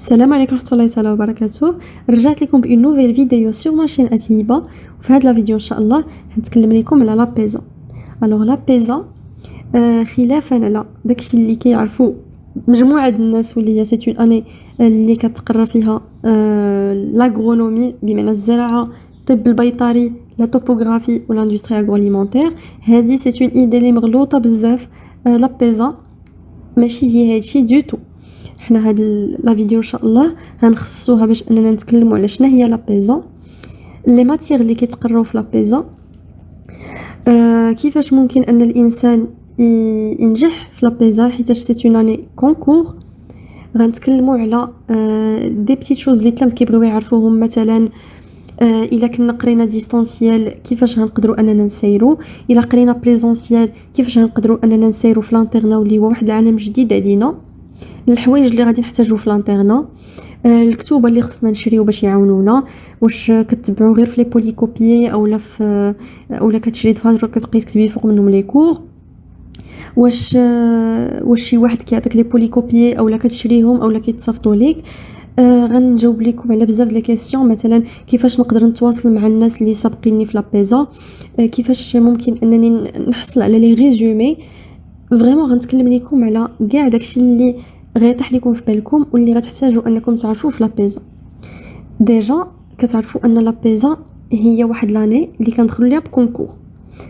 السلام عليكم ورحمة الله تعالى وبركاته. رجعت لكم بأون نوفيل فيديو سور ماشين أتيبة، وفي هذا الفيديو إن شاء الله هنتكلم لكم على لابيزا. ألوغ لابيزا خلافا على داكشي اللي كيعرفوا مجموعة الناس واللي هي سيت اون اني اللي كتقرا فيها لاغرونومي بمعنى الزراعة، الطب البيطري، لا توبوغرافي و لاندستري اغرواليمونتير. هذه سيت اون ايدي اللي مغلوطة بزاف. لابيزا ماشي هي هادشي دو تو. حنا هاد لا فيديو ان شاء الله غنخصوها باش اننا نتكلموا على شنو هي لابيزا، لي ماتير اللي كيتقراو في لابيزا، كيفاش ممكن ان الانسان ينجح في لابيزا حيت سيت اون اني كونكور. غنتكلموا على دي بيتيت شوز اللي تلامت كيبغيو يعرفوهم، مثلا الا كنا قرينا ديستانسيال كيفاش غنقدروا اننا نسيروا، الا قرينا بريزونسيال كيفاش غنقدروا اننا نسيروا في لانترنا واللي هو واحد العالم جديد علينا، الحوايج اللي غادي نحتاجو في لانترنا، الكتوبه اللي خصنا نشريو باش يعاونونا، واش كتبعوا غير في لي بوليكوبيي اولا في اولا كتشري دفاتر كتبقاي تكتبي فوق منهم لي كور، واش شي واحد كيعطيك لي بوليكوبيي اولا كتشريهم اولا كيتصيفطوا ليك. غنجاوب لكم على بزاف د لي كيسيون، مثلا كيفاش نقدر نتواصل مع الناس اللي سابقيني في لابيزا، كيفاش ممكن انني نحصل على لي ريزومي. فريمون غنتكلم لكم على كاع داكشي اللي غيطيح لكم في بالكم واللي غتحتاجوا انكم تعرفوه في لابيزا. ديجا كتعرفوا ان لابيزا هي واحد لاني اللي كندخلوا ليها بكونكور.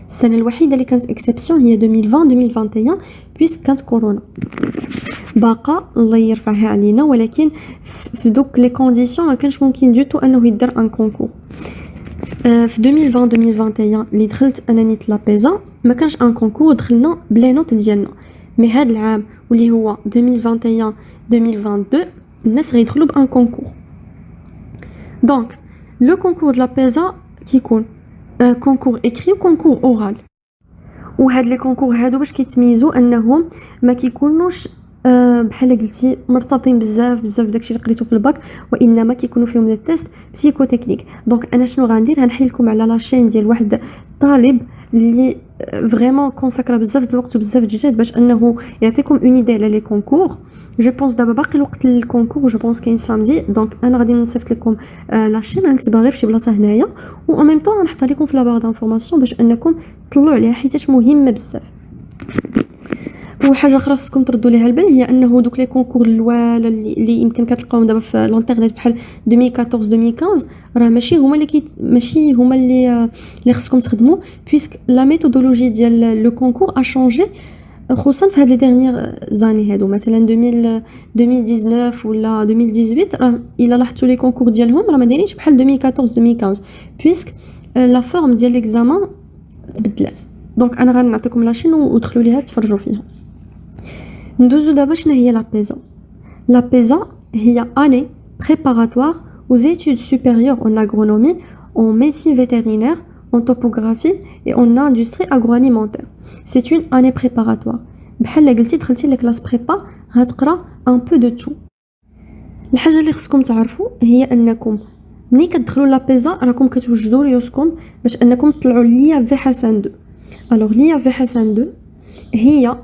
السنه الوحيده اللي كانت اكسبسيون هي 2020 بيسك كانت كورونا، باقا الله يرفعها علينا، ولكن في دوك لي كونديسيون ما كانش ممكن دوتو انه يدير ان كونكور. في 2020 اللي دخلت انا نيت لابيزا ما كانش ان كونكور، دخلنا بلا نوت ديالنا. مي هاد العام واللي هو 2021-2022 الناس غيدخلوا بان كونكور. دونك لو كونكور د لابيزا كيكون كونكور اكري وكونكور اورال، وهاد لي كونكور هادو باش كيتميزوا انهم ما كيكونوش بحال قلتي مرتبطين بزاف داكشي اللي قريتو في الباك، وانما كيكونوا فيهم دي تيست بسيكو تكنيك. دونك انا شنو غندير، غنحيل لكم على لاشين ديال واحد الطالب اللي فريمون كونساكرا بزاف د الوقت وبزاف د الجهد باش انه يعطيكم اون ايدي على لي كونكور. جو بونس دابا باقي الوقت للكونكور، جو بونس كاين سامدي، دونك انا غادي نصيفط لكم لاشين، غنكتبها غير في شي بلاصه هنايا، و ان ميم طون غنحطها لكم في لا بار دانفورماسيون باش انكم تطلعوا عليها حيت مهمه بزاف. وحاجه اخرى خصكم تردوا ليها البال هي انه دوك لي كونكور الوالا اللي يمكن كتلقاوهم دابا في الانترنت بحال 2014-2015 راه ماشي هما اللي خصكم تخدموا، بيسك لا ميثودولوجي ديال لو كونكور ا شونجي، خصوصا في هاد لي ديرنيير زاني هادو. مثلا 2019 ولا 2018 راه الا لاحظتوا لي كونكور ديالهم راه ما دايرينش بحال 2014-2015 بيسك لا فورم ديال ليكزامان تبدلات. دونك انا غنعطيكم لاشين ودخلوا ليها تفرجوا فيها. ندوزو دابا شنو هي لابيزا. لابيزا هي année préparatoire aux études supérieures en agronomie, en médecine vétérinaire, en topographie et en industrie agroalimentaire. C'est une année préparatoire. بحال قلتي دخلتي لكلاس بريبا غتقرا ان بو دو تو. الحاجه اللي خصكم تعرفوا هي انكم ملي كتدخلوا لابيزا راكم كتوجدوا ريوسكم باش انكم تطلعوا ليا في حسن 2. الوغ ليا في حسن 2 هي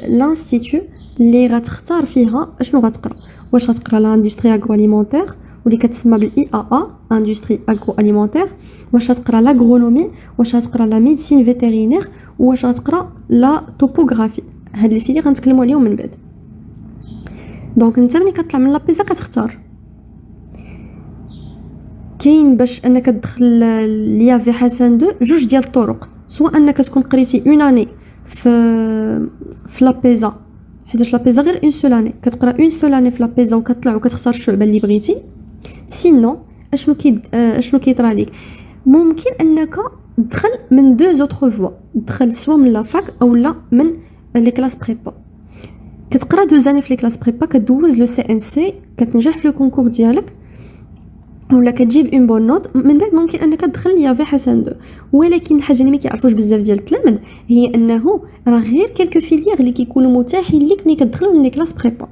لانستيتو اللي غتختار فيها اشنو غتقرا. واش غتقرا لاندستري اغرواليمونتير واللي كتسمى بالاي ا ا اندستري اغرواليمونتير، واش غتقرا لاغرونومي، واش غتقرا لا ميديسين فيترينير، واش غتقرا لا توبوغرافي. هاد اللي فيدي غنتكلموا عليهم من بعد. دونك انت ملي كتطلع من لابيزا كتختار، كاين باش انك تدخل ليا في حسن 2 جوج ديال الطرق، سواء انك تكون قريتي اون اني في لابيزا، حيت لابيزا غير اون سول اني، كتقرا اون سول اني في لابيزا وكتطلع وكتختار الشعبه اللي بغيتي. سينو اشنو كيطرا ليك، ممكن انك تدخل من دو زوتر فوا، تدخل سواء من لا فاك اولا من لي كلاس بريبا. كتقرا دو زاني في لي كلاس بريبا، كدوز لو سي ان سي، كتنجح في لو كونكور ديالك ولا كتجيب اون بون نوت، من بعد ممكن انك تدخل ليا في حسن 2. ولكن الحاجه اللي ما كيعرفوش بزاف ديال التلاميذ هي انه راه غير كلكو فيليير اللي كيكونوا متاحين ليك ملي كتدخلوا من لي كلاس بريبا،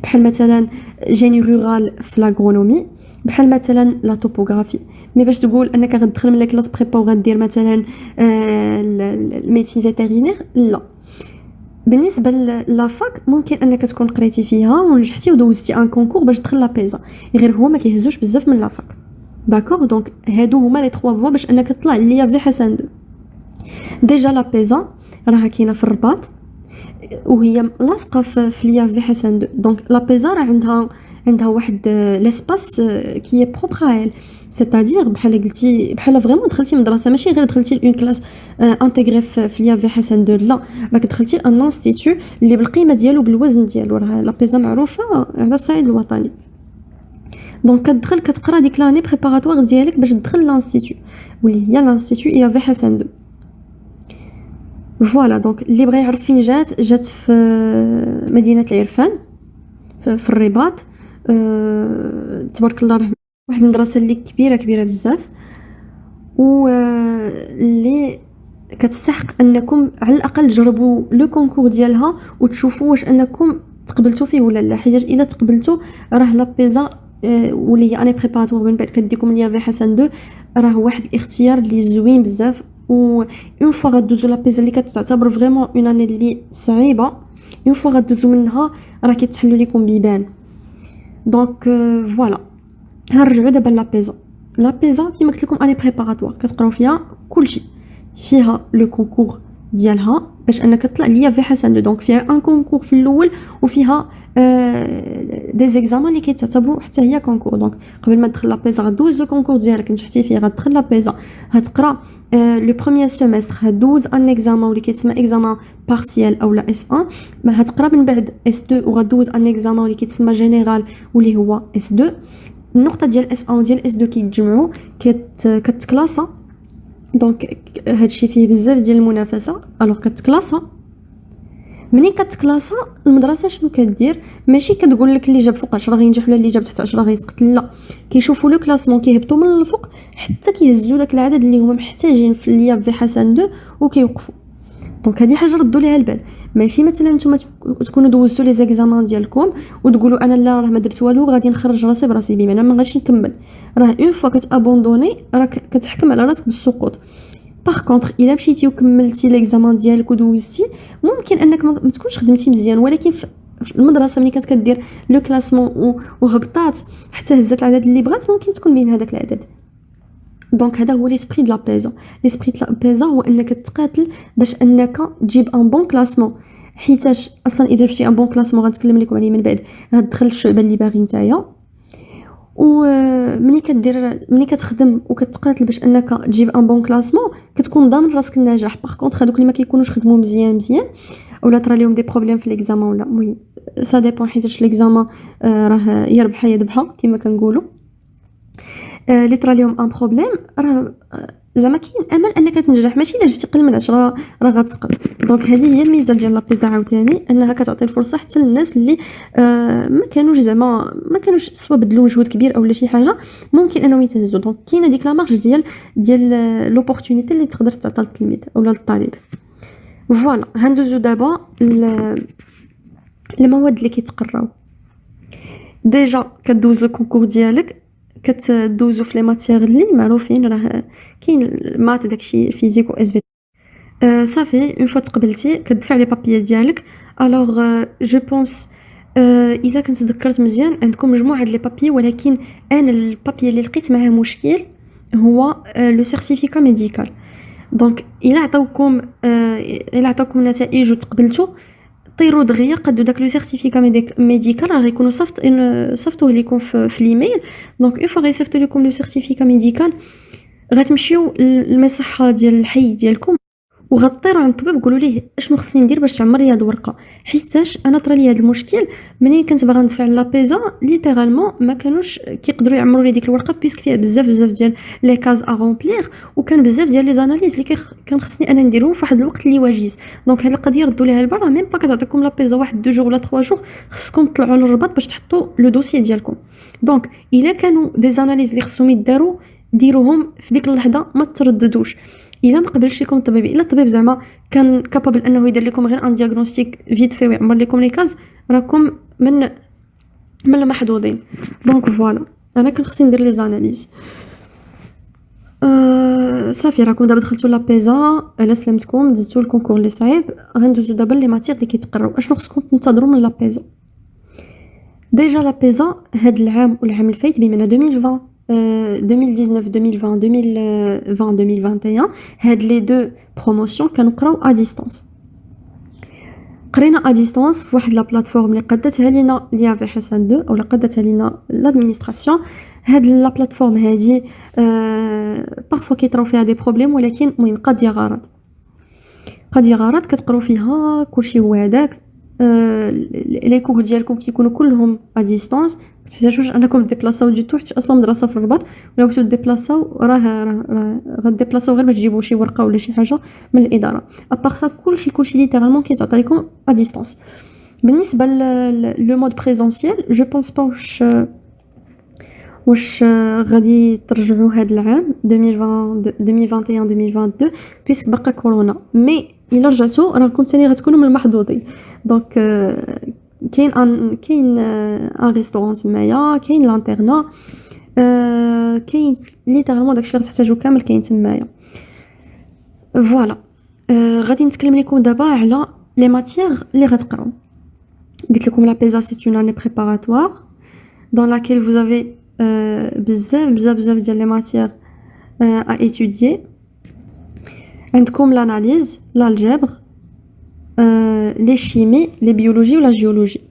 بحال مثلا جيني رورال في لاغرونومي، بحال مثلا لا توبوغرافي. مي باش تقول انك غتدخل من لي كلاس بريبا وغدير مثلا الميديسين فيترينير، لا. بالنسبه لافاك ممكن انك تكون قريتي فيها ونجحتي ودوزتي ان كونكور باش تدخل لابيزا، غير هو ما كيهزوش بزاف من لافاك. داكوغ، دونك هادو هما لي 3 فوا باش انك تطلع ليا في حسن 2. ديجا لابيزا راها كاينه في الرباط وهي لاصقه في ليا في حسن 2. دونك لابيزا راه عندها واحد لاسباس كي بروبر، سيتادير بحال قلتي بحال فريمون دخلتي مدرسه، ماشي غير دخلتي لون كلاس انتغري في ليا في حسن 2، لا راك دخلتي لان انستيتو اللي بالقيمه ديالو بالوزن ديالو. راه لابيزا معروفه على الصعيد الوطني. دونك كتدخل كتقرا ديك لاني بريباراتوار ديالك باش تدخل لانستيتو، واللي هي لانستيتو يا في حسن 2. فوالا، دونك اللي بغى يعرف فين جات في مدينه العرفان في الرباط. تبارك الله، راه واحد المدرسه اللي كبيره بزاف، و اللي كتستحق انكم على الاقل تجربوا لو كونكور ديالها وتشوفوا واش انكم تقبلتوا فيه ولا لا. حيت الا تقبلتوا راه لابيزا واللي هي اني بريباراتوار من بعد كديكم ليا في حسن 2، راه واحد الاختيار اللي زوين بزاف. و اون فوا غدوزو لابيزا اللي كتعتبر فريمون اون اني اللي صعيبه، اون فوا غدوزو منها راه كيتحلوا لكم بيبان. دونك فوالا، هنرجعوا دابا لابيزا. لابيزا كيما قلت لكم اني بريباراتوار كتقراو فيها كلشي، فيها لو كونكور ديالها باش انك تطلع ليا في حسن 2. دونك فيها ان كونكور في الاول وفيها دي زيكزامان اللي كيتعتبروا حتى هي كونكور. دونك قبل ما تدخل لابيزا غدوز لو كونكور ديالك نجحتي فيه، غتدخل لابيزا هتقرا لو بروميير سيمستر، هدوز ان اكزامان اللي كيتسمى اكزامان بارسيال اولا اس 1، ما هتقرا من بعد اس 2 وغدوز ان اكزامان اللي كيتسمى جينيرال واللي هو اس 2. النقطه ديال اس 1 وديال اس 2 كيتجمعوا كتكلاسا. دونك هادشي فيه بزاف ديال المنافسه. الوغ كتكلاسا، منين كتكلاسا المدرسه شنو كدير؟ ماشي كتقول لك اللي جاب فوق 10 غينجح ولا اللي جاب تحت 10 غيسقط، لا، كيشوفوا لو كلاسمون كيهبطوا من الفوق حتى كيهزوا داك العدد اللي هما محتاجين في ليا في حسن 2 وكيوقفوا. دونك هذه حاجه ردوا ليها البال. ماشي مثلا نتوما تكونوا دوزتوا لي زيكزامان ديالكم وتقولوا انا لا راه ما درت والو غادي نخرج راسي براسي بمعنى ما غاديش نكمل. راه اون فوا كتابوندوني راك كتحكم على راسك بالسقوط. باغ كونطخ الا مشيتي وكملتي ليكزامان ديالك ودوزتي، ممكن انك ما تكونش خدمتي مزيان، ولكن في المدرسه ملي كتدير لو كلاسمون وهبطات حتى هزات العدد اللي بغات، ممكن تكون بين هذاك العدد. دونك هذا هو ليسبري د لابيزا. ليسبري د لابيزا هو انك تقاتل باش انك تجيب ان بون كلاسمون، حيتاش اصلا اذا جبتي ان بون كلاسمون غنتكلم لكم عليه من بعد، غتدخل الشعبه اللي باغي نتايا. ملي كتخدم وكتقاتل باش انك تجيب ان بون كلاسمون كتكون ضامن راسك النجاح. باغ كونطخ هذوك اللي ما كيكونوش خدموا مزيان ولا طرا لهم دي بروبليم في ليكزامان ولا المهم سا ديبون، حيتاش ليكزامان راه يا ربحه يا ذبحه كما كنقولوا. اللي طرا لهم ان بروبليم راه زعما كاين امل انك تنجح، ماشي الا جبتي قل من 10 راه غتسقط. دونك هذه هي الميزه ديال لابيزا عاوتاني، انها كتعطي الفرصه حتى للناس اللي ما كانوش سوا بدلوا مجهود كبير اولا شي حاجه، ممكن انهم يتهزوا. دونك كاينه ديك لا مارج ديال لوبورتونيتي اللي تقدر تعطى للتلميذ اولا للطالب. فوالا، هندوزو دابا المواد اللي كيتقراو. ديجا كدوز الكونكور ديالك، كتدوزو في لي ماتيير اللي معروفين، راه كاين المات داكشي فيزيك و اس في. صافي اون فوا تقبلتي كتدفع لي بابيي ديالك. الوغ جو بونس الا كنت ذكرت مزيان عندكم مجموعه ديال لي بابيي، ولكن انا البابيي اللي لقيت معاه مشكل هو لو سيرتيفيكا ميديكال. دونك الا عطاوكم نتائج وتقبلتوا طيروا دغيا قدو داك لو سيرتيفيكا ميديكال، راه غيكونوا صيفطوه لكم في الايميل. دونك اون فوا غيصيفطوا لكم لو سيرتيفيكا ميديكال غتمشيو للمصحه ديال الحي ديالكم وغطيروا عند الطبيب قولوا ليه اشنو خصني ندير باش تعمر لي هاد الورقه. حيتاش انا طرا لي هاد المشكل منين كنت باغا ندفع لابيزا ليترالمون ما كانوش كيقدروا يعمروا لي ديك الورقه بيسك فيها بزاف ديال لي كاز ا رومبلير، وكان بزاف ديال لي زاناليز اللي كان خصني انا نديرهم في واحد الوقت اللي واجيز. دونك هاد القضيه ردوا ليها البال، ميم با كتعطيكم لابيزا واحد 2 جوغ ولا 3 جوغ خصكم تطلعوا للرباط باش تحطوا لو دوسيي ديالكم. دونك الا كانوا دي زاناليز اللي خصهم يداروا ديروهم في ديك اللحظه، ما ترددوش. الا ما قبلش لكم الطبيب، الا الطبيب زعما كان كابابل انه يدير لكم غير ان دياغنوستيك فيت في ويعمر لكم لي كاز، راكم من المحظوظين. دونك فوالا، انا كان خصني ندير لي زاناليز. صافي راكم دابا دخلتوا لابيزا على سلامتكم دزتوا الكونكور اللي صعيب غندوزو دابا لي ماتيغ اللي كيتقراو اشنو خصكم تنتظروا من لابيزا ديجا لابيزا هاد العام والعام الفايت بمعنى 2020 2019 2020 2020 2021 هاد لي دو بروموسيون كنقراو ا ديستانس قرينا ا ديستانس في واحد لا بلاتفورم اللي قدتها لينا ليا في حسن 2 اولا قدتها لينا لادمينستراسيون هاد لا بلاتفورم هادي بارفو كيطراو فيها دي بروبليم ولكن المهم قضيه غرض كتقراو فيها كلشي هو هذاك لي كور ديالكم كيكونوا كلهم ا ديستانس ما تحتاجوش انكم ديبلاصاو دي تو حيت اصلا مدرسه في الرباط ولا بغيتو ديبلاصاو راه غديبلاصاو غير باش تجيبوا شي ورقه ولا شي حاجه من الاداره ابار سا كلشي ليترالمون كيتعطى لكم ا ديستانس بالنسبه لو مود بريزونسيال جو بونس با واش غادي ترجعوا هذا العام 2020 2021 2022 بيسك باقا كورونا مي الا رجعتوا راكم ثاني غتكونوا من المحظوظين دونك كاين ان ريستورون تمايا كاين لانترنا كاين ليترالمون داكشي اللي غتحتاجو كامل كاين تمايا فوالا غادي نتكلم لكم دابا على لي ماتيغ اللي غتقراو قلت لكم لا بيزا سي اون اني بريباراتوار dans laquelle vous avez بزاف ديال لي ماتيغ à étudier عندكم l'analyse l'algèbre les chimies les biologie ولا géologie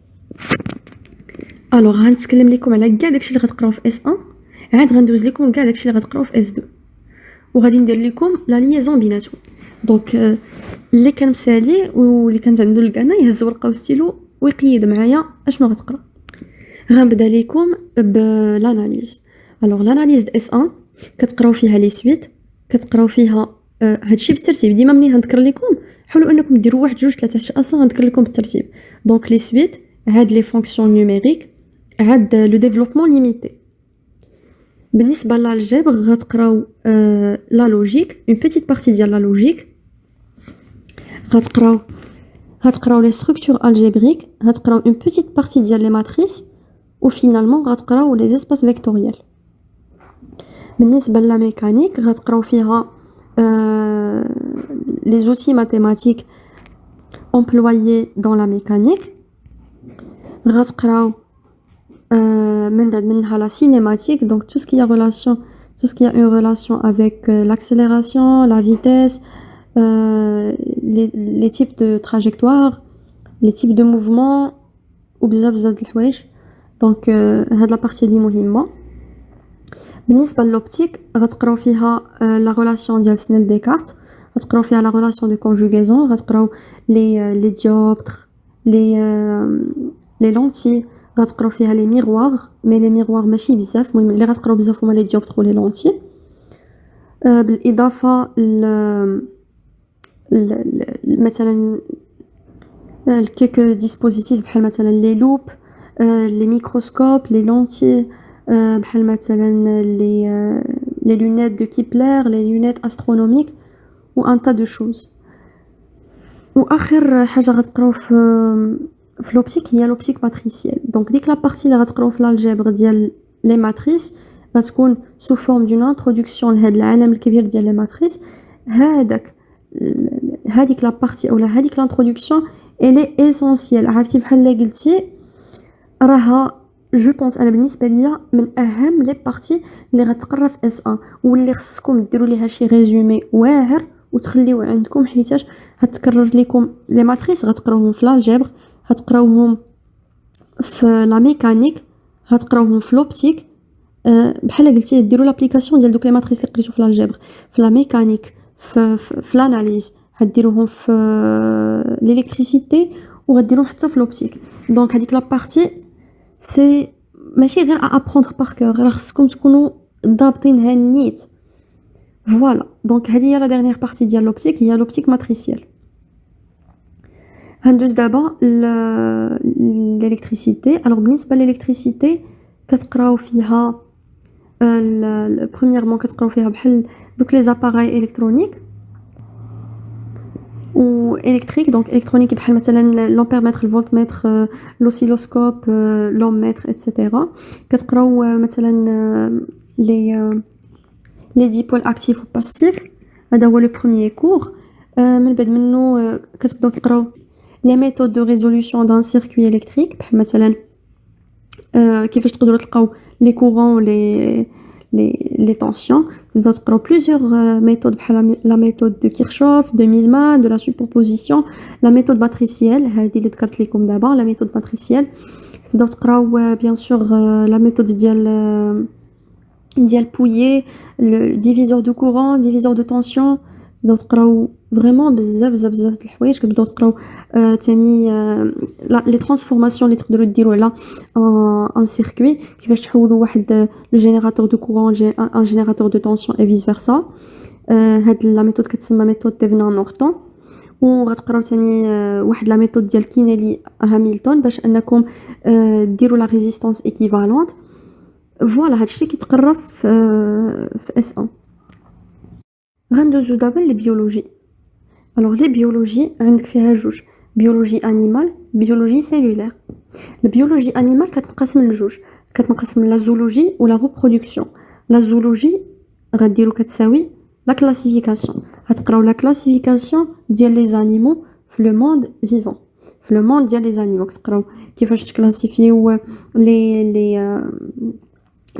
alors غنتكلم لكم على كاع داكشي اللي غتقراو في اس 1 عاد غندوز لكم كاع داكشي اللي غتقراو في اس 2 وغادي ندير لكم لا ليزون بيناتهم دونك اللي كان مسالي واللي كانت عنده الكانا يهز ورقه وستيلو ويقيد معايا اشنو غتقرا غنبدا لكم بالاناليز الوغ لاناليز د اس 1 كتقراو فيها لي سويت كتقراو فيها هادشي بالترتيب ديما منين غنذكر لكم حاولوا انكم ديروا 1 2 3 حتى اصلا غنذكر لكم بالترتيب دونك لي سويت عاد لي فونكسيون نيميريك عاد لو ديفلوبمون ليميتي بالنسبه للالجبر غتقراو لا لوجيك اون بيتيت بارتي ديال لا لوجيك غتقراو لي ستركتور الجبريك غتقراو اون بيتيت بارتي ديال لي ماتريس وفينالمون غتقراو لي اسباس فيكتوريال بالنسبه لا ميكانيك غتقراو فيها les outils mathématiques employés dans la mécanique غتقراو من بعد منها la cinématique donc tout ce qui a une relation avec l'accélération la vitesse les types de trajectoires les types de mouvements وبزاف د الحوايج دونك هاد لا بارتي دي مهمه بالنسبه للوبتيك غتقراو فيها لا ريلاسيون ديال سنيل ديكارت غتقراو فيها لا ريلاسيون دو كونجوغيزون غتقراو لي ديوبتر لي لونتي غتقراو فيها لي ميروار مي لي ميروار ماشي بزاف المهم اللي غتقراو بزاف هما لي ديوبتر ولي لونتي بالاضافه مثلا quelques ديسبوزيتيف بحال مثلا لي لوب لي ميكروسكوب لي لونتي بحال مثلا لي لونيت دو كيبلر لي لونيت استرونوميك و ان تا دو شوز واخر حاجه غتقراو في لوبتيك هي لوبتيك ماتريسيال دونك ديك لا بارتي اللي غتقراو في الالجبر ديال لي ماتريس غتكون سو فورم دون انتروداكسيون لهاد العالم الكبير ديال لي ماتريس هذيك لا بارتي اولا هذيك لانتروداكسيون الي اسونسيال عرفتي بحال اللي قلتي راها جو بونس انا بالنسبه ليا من اهم لي بارتي اللي غتقرا في اس 1 واللي خصكم ديروا ليها شي ريزومي واعر وتخليوه عندكم حيتاش هتكرر لكم لي ماتريس غتقراوهم في الالجبر هتقراوهم في لا ميكانيك هتقراوهم في لوبتيك بحال قلتي ديروا لابليكاسيون ديال دوك لي ماتريس اللي قريتو في الالجبر في لا ميكانيك في الاناليز هديروهم في الالكتريسيتي وغديروهم حتى في لوبتيك دونك هذيك لا بارتي سي ماشي غير ابروندر بار كور راه خصكم تكونوا ضابطينها نيت فوالا دونك هذه هي لا ديرنيير بارتي ديال لوبتيك هي لوبتيك ماتريسيال هندوز دابا الالكتريسيتي الوغ بالنسبه للالكتريسيتي كتقراو فيها برومييرمون كتقراو فيها بحال دوك لي زاباراي الكترونيك و électrique donc électronique بحال مثلا l'ampermètre الفولتمتر l'oscilloscope l'ohmmètre etc كتقراو مثلا les dipôles actifs ou passifs. هذا هو le premier cours. من بعد منه كتبداو تقراو les méthodes de résolution d'un circuit électrique بحال مثلا كيفاش تقدروا تلقاو les courants les tensions. تبداو تقراو plusieurs méthodes بحال la méthode de Kirchhoff, de Millman, de la superposition, la méthode matricielle هذه اللي ذكرت لكم دابا la méthode matricielle. تبداو تقراو bien sûr la méthode ديال Pouillet, le diviseur de courant, diviseur de tension. تبداو تقراو فريمون بزاف د الحوايج. كتبداو تقراو ثاني لي ترانسفورماسيون اللي تقدروا ديروا على ان سيركوي، كيفاش تحولوا واحد لو جينيراتور دو كورون ان جينيراتور دو تونسيون اي فيس فيرسا. هاد لا ميثود كتسمى ميثود تيفنان نورتون. وغتقراو ثاني واحد لا ميثود ديال كينيلي هاميلتون باش انكم ديروا لا ريزيستانس ايكيفالونت. فوالا هادشي كيتقرا في اس 1. غندوزو دابا للبيولوجي. الوغ لي بيولوجي عندك فيها جوج، بيولوجي انيمال، بيولوجي سيلولير. البيولوجي انيمال كتنقسم لجوج، كتنقسم لا زولوجي ولا ريبرودكسيون. لا زولوجي غديروا كتساوي لا كلاسيفيكاسيون، غتقراو لا كلاسيفيكاسيون ديال لي زانيمو في لو موند فيفون. في لو موند ديال لي زانيمو كتقراو كيفاش تكلاسيفيو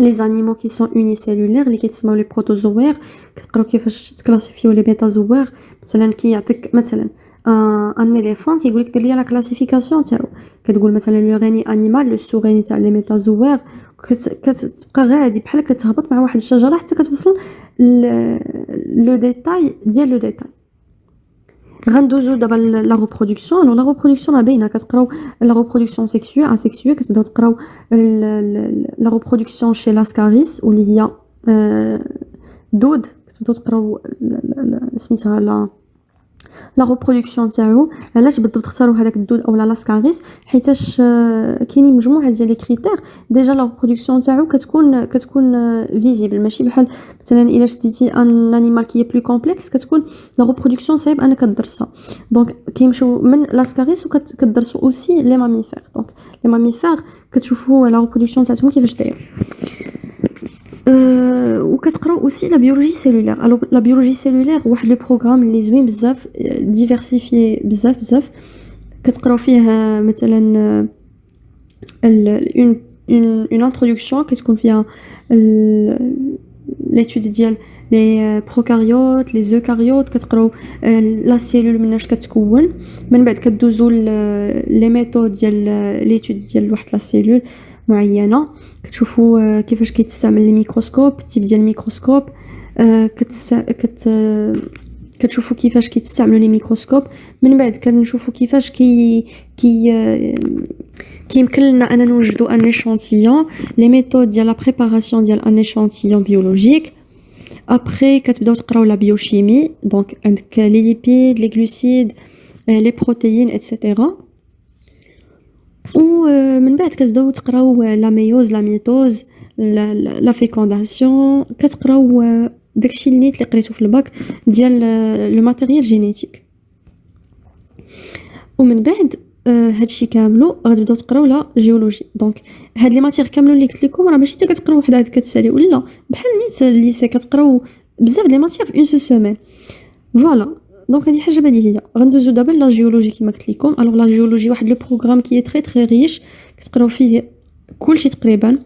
les animaux qui sont unicellulaires اللي كيتسموا لي بروتوزوير. كتقراو كيفاش تكلاسيفيو لي بيتازوير. مثلا كيعطيك مثلا ان اليفون كيقول لك دير لي لا كلاسيفيكاسيون تاعو، كتقول مثلا لو غيني انيمال لو سوغيني تاع لي ميتازوير. كتبقى غادي بحال كتهبط مع واحد الشجره حتى كتوصل لو ديتاي ديال لو ديتاي. غندوزو دابا لا ريبرودكسيون. لا ريبرودكسيون باينه، كتقراو لا ريبرودكسيون سيكسويل اسيكسويل. كتبداو تقراو لا ريبرودكسيون شي لاسكاريس واللي هي دود. كتبداو تقراو سميتها لا ريبرودكسيون تاعو. علاش بالضبط اختاروا هذاك الدود او لاسكاريس؟ حيتاش كاينين مجموعه ديال لي كريتير. ديجا لا ريبرودكسيون تاعو كتكون فيزيبل، ماشي بحال مثلا الا شديتي ان انيمال كي بلو كومبلكس كتكون لا ريبرودكسيون صعيب انك تدرسها. دونك كيمشيو من لاسكاريس وكتدرسوا اوسي لي ماميفير. دونك لي ماميفير كتشوفوا لا ريبرودكسيون تاعهم كيفاش داير. وكتقراو اوسي لا بيولوجي سيلولير. الو لا بيولوجي سيلولير واحد لو بروغرام اللي زوين بزاف، ديفيرسيفي بزاف. كتقراو فيه مثلا اون انتروداكسيون كتكون فيها ليتود ديال لي بروكاريوت لي زوكاريوت. كتقراو لا سيلول مناش كتكون. من بعد كدوزو لي ميثود ديال ليتود ديال واحد لا سيلول معينه. كتشوفوا كيفاش كيتستعمل لي ميكروسكوب، التيب ديال الميكروسكوب. كتشوفوا كيفاش كيتستعملوا لي ميكروسكوب. من بعد كنشوفوا كيفاش كيمكن لنا اننا نوجدوا ان échantillon، لي ميثود ديال لا بريباراسيون ديال ان échantillon بيولوجيك. ابري كتبداو تقراو لا بيوشيمي، دونك عندك لي ليبيد، لي غلوسيد، لي بروتيين ايتترا. ومن بعد كتبداو تقراو لا ميوز، لا ميتوز، لا فيكونداسيون. كتقراو داكشي اللي قريتو في الباك ديال لو ماتيريال جينيتيك. ومن بعد هادشي كاملو غتبداو تقراو لا جيولوجي. دونك هاد لي ماتير كاملو اللي قلت لكم راه ماشي حتى كتقراو وحده كتسالي ولا بحال نيت الليسي كتقراو بزاف لي ماتير في اون سيمين. فوالا دونك هذه حاجه بديهيه. غندوزو دابا لا جيولوجي كما قلت لكم. الوغ لا جيولوجي واحد لو بروغرام كي تري ريش. كتقراو فيه كلشي تقريبا.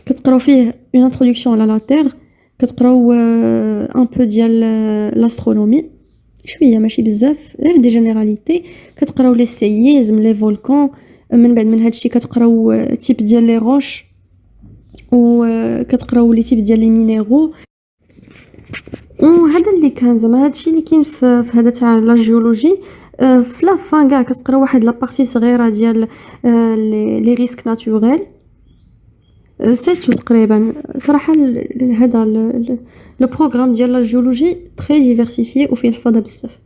كتقراو فيه اون انتروداكسيون على لا تير، كتقراو ان بو ديال لاسترونومي شويه ماشي بزاف، غير دي جينيراليتي. كتقراو لي سيزم، لي فولكان. من بعد من هادشي كتقراو تيب ديال لي روش، وكتقراو لي تيب ديال لي مينيرو. وهذا اللي كان زعما هادشي اللي كاين في هذا تاع لا جيولوجي. في لا فان كاع كتقراو واحد لا بارتي صغيره ديال لي ريسك ناتوريل. سيتو تقريبا صراحه هذا لو بروغرام ديال لا جيولوجي تري ديفيرسيفي وفيه الحفاظه بزاف.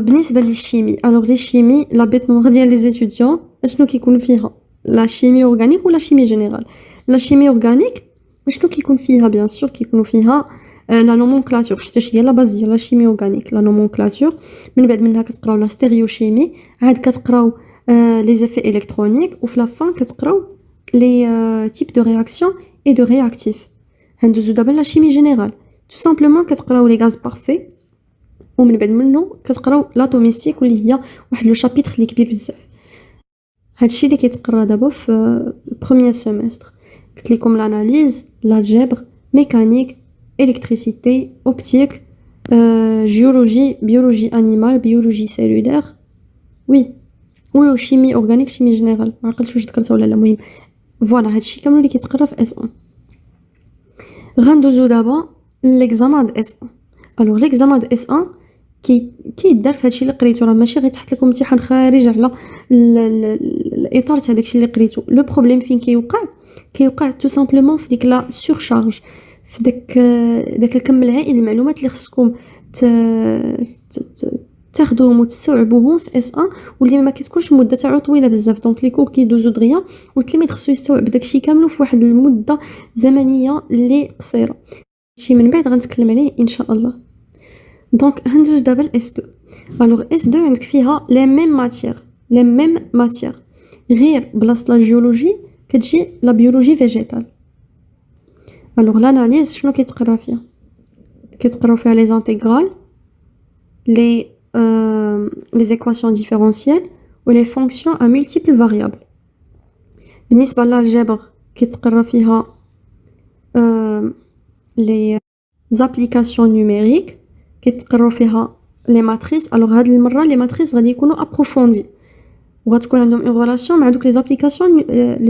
بالنسبه للشيمي، الوغ لي شيمي لا بيت نوار ديال لي زيتوديون شنو كيكون فيها؟ لا شيمي اورغانيك ولا شيمي جينيرال؟ لا شيمي اورغانيك شنو كيكون فيها؟ بيان سور كيكونوا فيها لا نومونكلاتور، حيت هي لا باز ديال لا شيمي اورغانيك لا نومونكلاتور. من بعد منها كتقراو لا ستيريوشيمي، عاد كتقراو لي زيفي الكترونيك، وفي لا فان كتقراو لي تيب دو رياكسيون اي دو رياكتيف. هندوزو دابا لا شيمي جينيرال tout simplement كتقراو لي غاز بارفي ومن بعد منه كتقراو لاتوميستيك واللي هي واحد لو شابيتر اللي كبير بزاف. هادشي اللي كيتقرا دابا في بروميير سيمستر. قلت لكم l'analyse, l'algèbre, mécanique, électricité, optique, géologie, biologie animale, biologie cellulaire. Oui. ou chimie organique, chimie générale. ما عقلتش واش ذكرتها ولا لا. المهم فوالا هادشي كامل اللي كيتقرا في S1. غندوزو دابا l'examen de S1. alors l'examen de S1 كيدار في هادشي اللي قريتو، راه ماشي غير تحط لكم امتحان خارج على الاطار تاع داكشي اللي قريتو. لو بروبليم فين كيوقع تو سامبلومون في ديك لا سورشارج، في داك الكم الهائل المعلومات اللي خصكم تاخذوهم وتستوعبوهم في اس 1 واللي ما كتكونش المده تاعو طويله بزاف. دونك لي كور كيدوزو دغيا والتلميذ خصو يستوعب داكشي كامل في واحد المده زمنيه اللي قصيره. شي من بعد غنتكلم عليه ان شاء الله. دونك هندوز دابا الاس 2. الوغ اس 2 عندك فيها لي ميم ماتيير غير بلاصه لا جيولوجي كتجي لا بيولوجي فيجيتال. الوغ لاناليز شنو كيتقرا فيها؟ كيتقراو فيها لي زانتيغرال، les équations différentielles ou les fonctions à multiples variables. بالنسبة للالجبر كيتقرا فيها les applications numériques، كيتقراو فيها les matrices. alors هاد المرة les matrices غادي يكونوا approfondies وغتكون عندهم une relation مع دوك les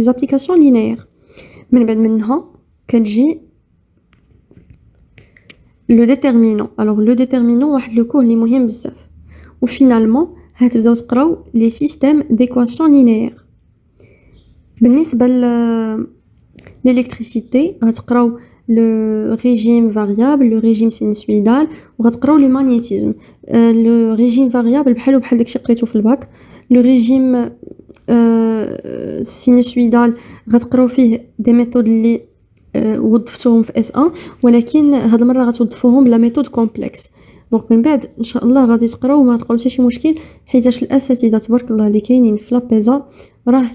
applications linéaires. من بعد منها كتجي le déterminant. alors le déterminant واحد لو كور اللي مهم بزاف. وفينالمون هتبداو تقراو لي سيستيم d'équations linéaires. بالنسبه للالكتريسيتي غتقراو le régime variable, le régime sinusoïdal وغتقراو le magnétisme. le régime variable بحال داكشي قريتو في الباك. le régime sinusoïdal غتقراو فيه دي ميثود اللي وظفتوهم في اس 1 ولكن هاد المره غتوظفوهم بلا ميثود كومبلكس. دونك من بعد ان شاء الله غادي تقراو وما تلقاو حتى شي مشكل، حيتاش الاساتذه تبارك الله اللي كاينين في لابيزا راه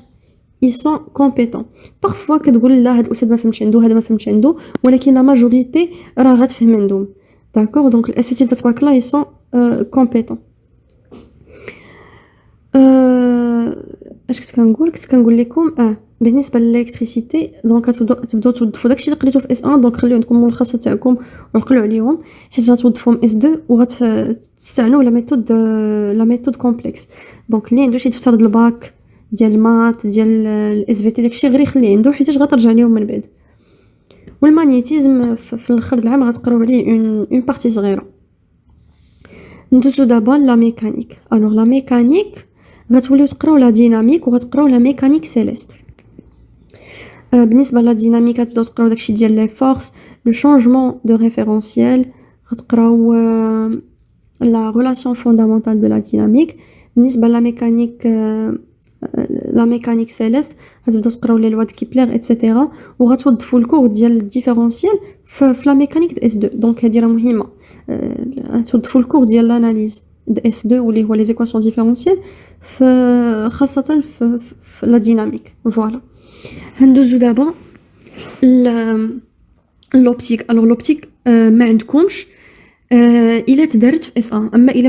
ils sont compétents. parfois كتقول لا هاد الاستاذ ما فهمتش عنده، هذا ما فهمتش عنده، ولكن لا ماجوريتي راه غتفهم عندهم. داكور دونك الاساتذه تبارك الله ils sont compétents. اش كنت كنقول لكم بالنسبه للالكتريسيتي دونك تبداو توظفوا داكشي اللي قريتو في اس 1. دونك خليو عندكم الملخصات تاعكم وعقلوا عليهم حيت غتوظفوهم اس 2 وغتستعنوا لا ميثود كومبلكس. دونك اللي عنده شي دفتر د الباك ديال المات ديال الاس في تي داكشي غير يخليه عنده حيت غترجع ليهم من بعد. والمagnétisme في الاخر العام غتقراو عليه اون بارتي صغيره. ندوزو دابا لا ميكانيك. الوغ لا ميكانيك غتوليو تقراو لا ديناميك وغتقراو لا ميكانيك سيليست. بالنسبه لا ديناميك غتبداو تقراو داكشي ديال لي فورس، لو شونجمون دو ريفيرونسيال، غتقراو لا ريلاسيون فوندامونتال دو لا ديناميك. بالنسبه لا ميكانيك سيليست غتبداو تقراو لي لوا د كيبلر ايتترا وغتوظفوا الكور ديال الديفيرونسيال في لا ميكانيك د اس 2. دونك هذه راه مهمه، غتوظفوا الكور ديال لاناليز د اس 2 واللي هو لي زيكواسيون ديفيرونسيال خاصه في لا ديناميك. فوالا هندوزو دابا لوبتيك. الوغ لوبتيك ما عندكمش الا تدارت في اس 1، اما الا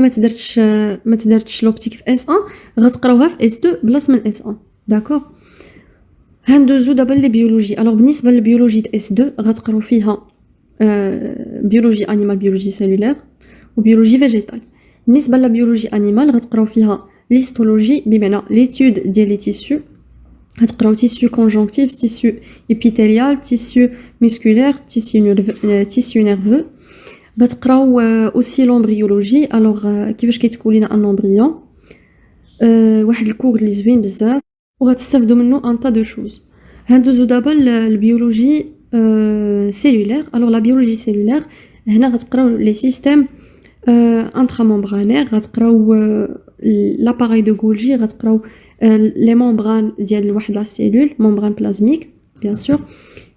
ما تدارتش لوبتيك في اس 1 غتقراوها في اس 2 بلاصه من اس 1. داكور هندوزو دابا لي بيولوجي. الوغ بالنسبه للبيولوجي د اس 2 غتقراو فيها بيولوجي انيمال، بيولوجي سيلولير وبيولوجي فيجيتال. بالنسبه للبيولوجي انيمال غتقراو فيها ليستولوجي بمعنى ليتود ديال لي تيسيو. غتقراو تيسيو كونجونكتيف، تيسيو ايبيثيليال، تيسيو ميسكولير، تيسيو نيرفو. غتقراو اوسي لومبريولوجي. الوغ كيفاش كيتكون لنا ان امبريون، واحد الكور اللي زوين بزاف وغتستافدوا منه ان تا دو شوز. هندوزو دابا البيولوجي سيلولير. الوغ لا بيولوجي سيلولير هنا غتقراو لي سيستيم انتراممبرانير، غتقراو لاباراي دو غولجي، غتقراو لي ممبران ديال واحد لا سيلول، ممبران بلازميك بيان سور،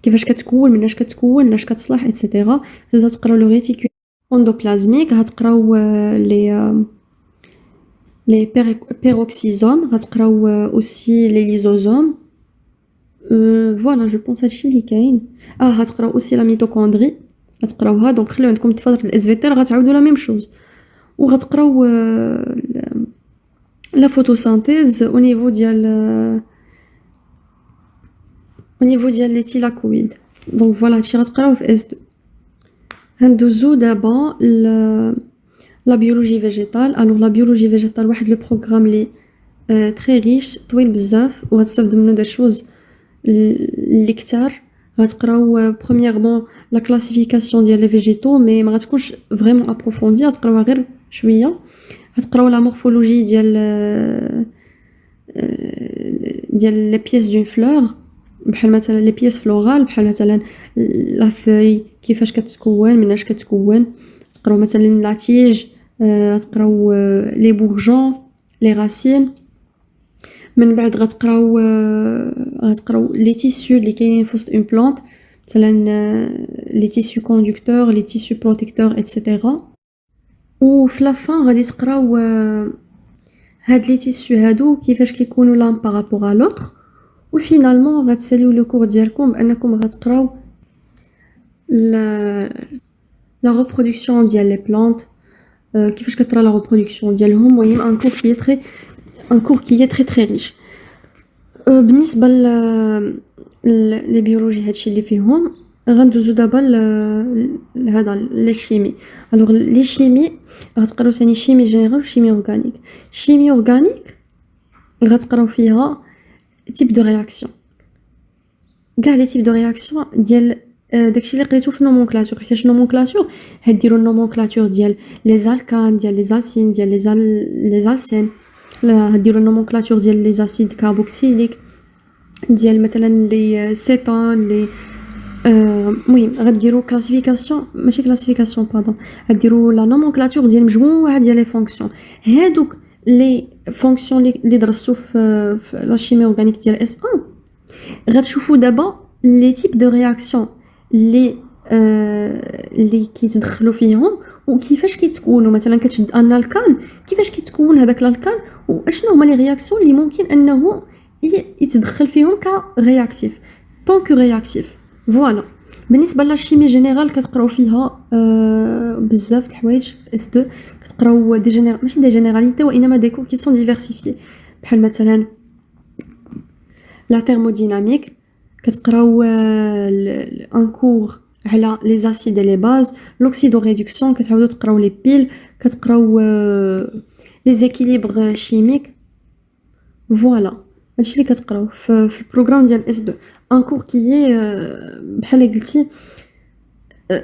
كيفاش كتكون، مناش كتكون، لاش كتصلح ايتترا. تبداو تقراو لو ريتيكول اندوبلازميك، غتقراو لي بيروكسيزوم، غتقراو اوسي لي ليزوزوم، فوالا جو بونس هادشي اللي كاين. غتقراو اوسي لا ميتوكوندري، غتقراوها. دونك خليو عندكم فتره الاس في تي غتعاودوا لا ميم شوز. وغتقراو لا فوتوسينثيز او نيفو ديال لي تيلاكويد. دونك فوالا هادشي غتقراوه في اس 2. غندوزو دابا لا بيولوجي فيجيتال. الوغ لا بيولوجي فيجيتال واحد لو بروغرام لي تري ريش، طويل بزاف، وغتستافدو منو دي شوز اللي كتار. غتقراو برومييرمون لا كلاسيفيكاسيون ديال لي فيجيتو، مي ما غتكونش فريمون ابروفوندي، غتقراوها غير شويه. غتقراو لا مورفولوجي ديال لي بيس دون فلور، بحال مثلا لي بيس فلورال، بحال مثلا لا فوي كيفاش كتكون، مناش كتكون. تقراو مثلا لا تيج، تقراو لي بورجون، لي راسين. من بعد غتقراو لي تيسيو اللي كاينين في وسط اون بلانت، مثلا لي تيسيو كوندكتور، لي تيسيو بروتيكتور ايتترا. وفي لافان غادي تقراو هاد لي تيسيو هادو كيفاش كيكونوا لان بارابور ا لوطر. وفينالمون غتساليو لو كور ديالكم بانكم غتقراو لا ريبرودكسيون ديال لي بلانت، كيفاش كترى لا ريبرودكسيون ديالهم. المهم ان كور كي تري تري ريش. بالنسبه لي بيولوجي هادشي اللي فيهم. غندوزو دابا هذا لي شيمي. الوغ لي شيمي غتقراو ثاني شيمي جينيرال وشيمي اورغانيك. شيمي اورغانيك غتقراو فيها تيب دو رياكسيون، كاع لي تيب دو رياكسيون ديال داكشي اللي قريتو في النومونكلاتور. حيت النومونكلاتور هاديروا النومونكلاتور ديال لي زالكان، ديال لي زالسين، ديال لي زالسين. هاديروا النومونكلاتور ديال لي زاسيد كاربوكسيليك، ديال مثلا لي سيتون، لي المهم غديروا كلاسيفيكاسيون، ماشي كلاسيفيكاسيون باردون، غديروا لا نومونكلاتور ديال مجموعه ديال لي فونكسيون. هادوك لي فونكسيون اللي درستو في لا شيمي اورغانيك ديال اس 1 غتشوفوا دابا لي تيب دو رياكسيون اللي كيتدخلوا فيهم وكيفاش كيتكونوا. مثلا كتشد ان الكان، كيفاش كيتكون هذاك الالكان، واشنو هما لي رياكسيون اللي ممكن انه يتدخل فيهم كرياكتيف طونك رياكتيف. فوالا بالنسبه للشيمي جينيرال كتقراو فيها بزاف د الحوايج في اس 2. كتقراو دي ماشي دي جينيراليتي، وانما دي كور كي سون ديفيرسيفيي، بحال مثلا لا تhermodynamique. كتقراو ان كور على لي زاسيد لي باز، لوكسيدو ريدكسيون. كتعاودوا تقراو لي بيل، كتقراو لي زيكيليبر شيميك. فوالا هادشي اللي كتقراو في البروغرام ديال اس 2. ان كور كي بحال اللي قلتي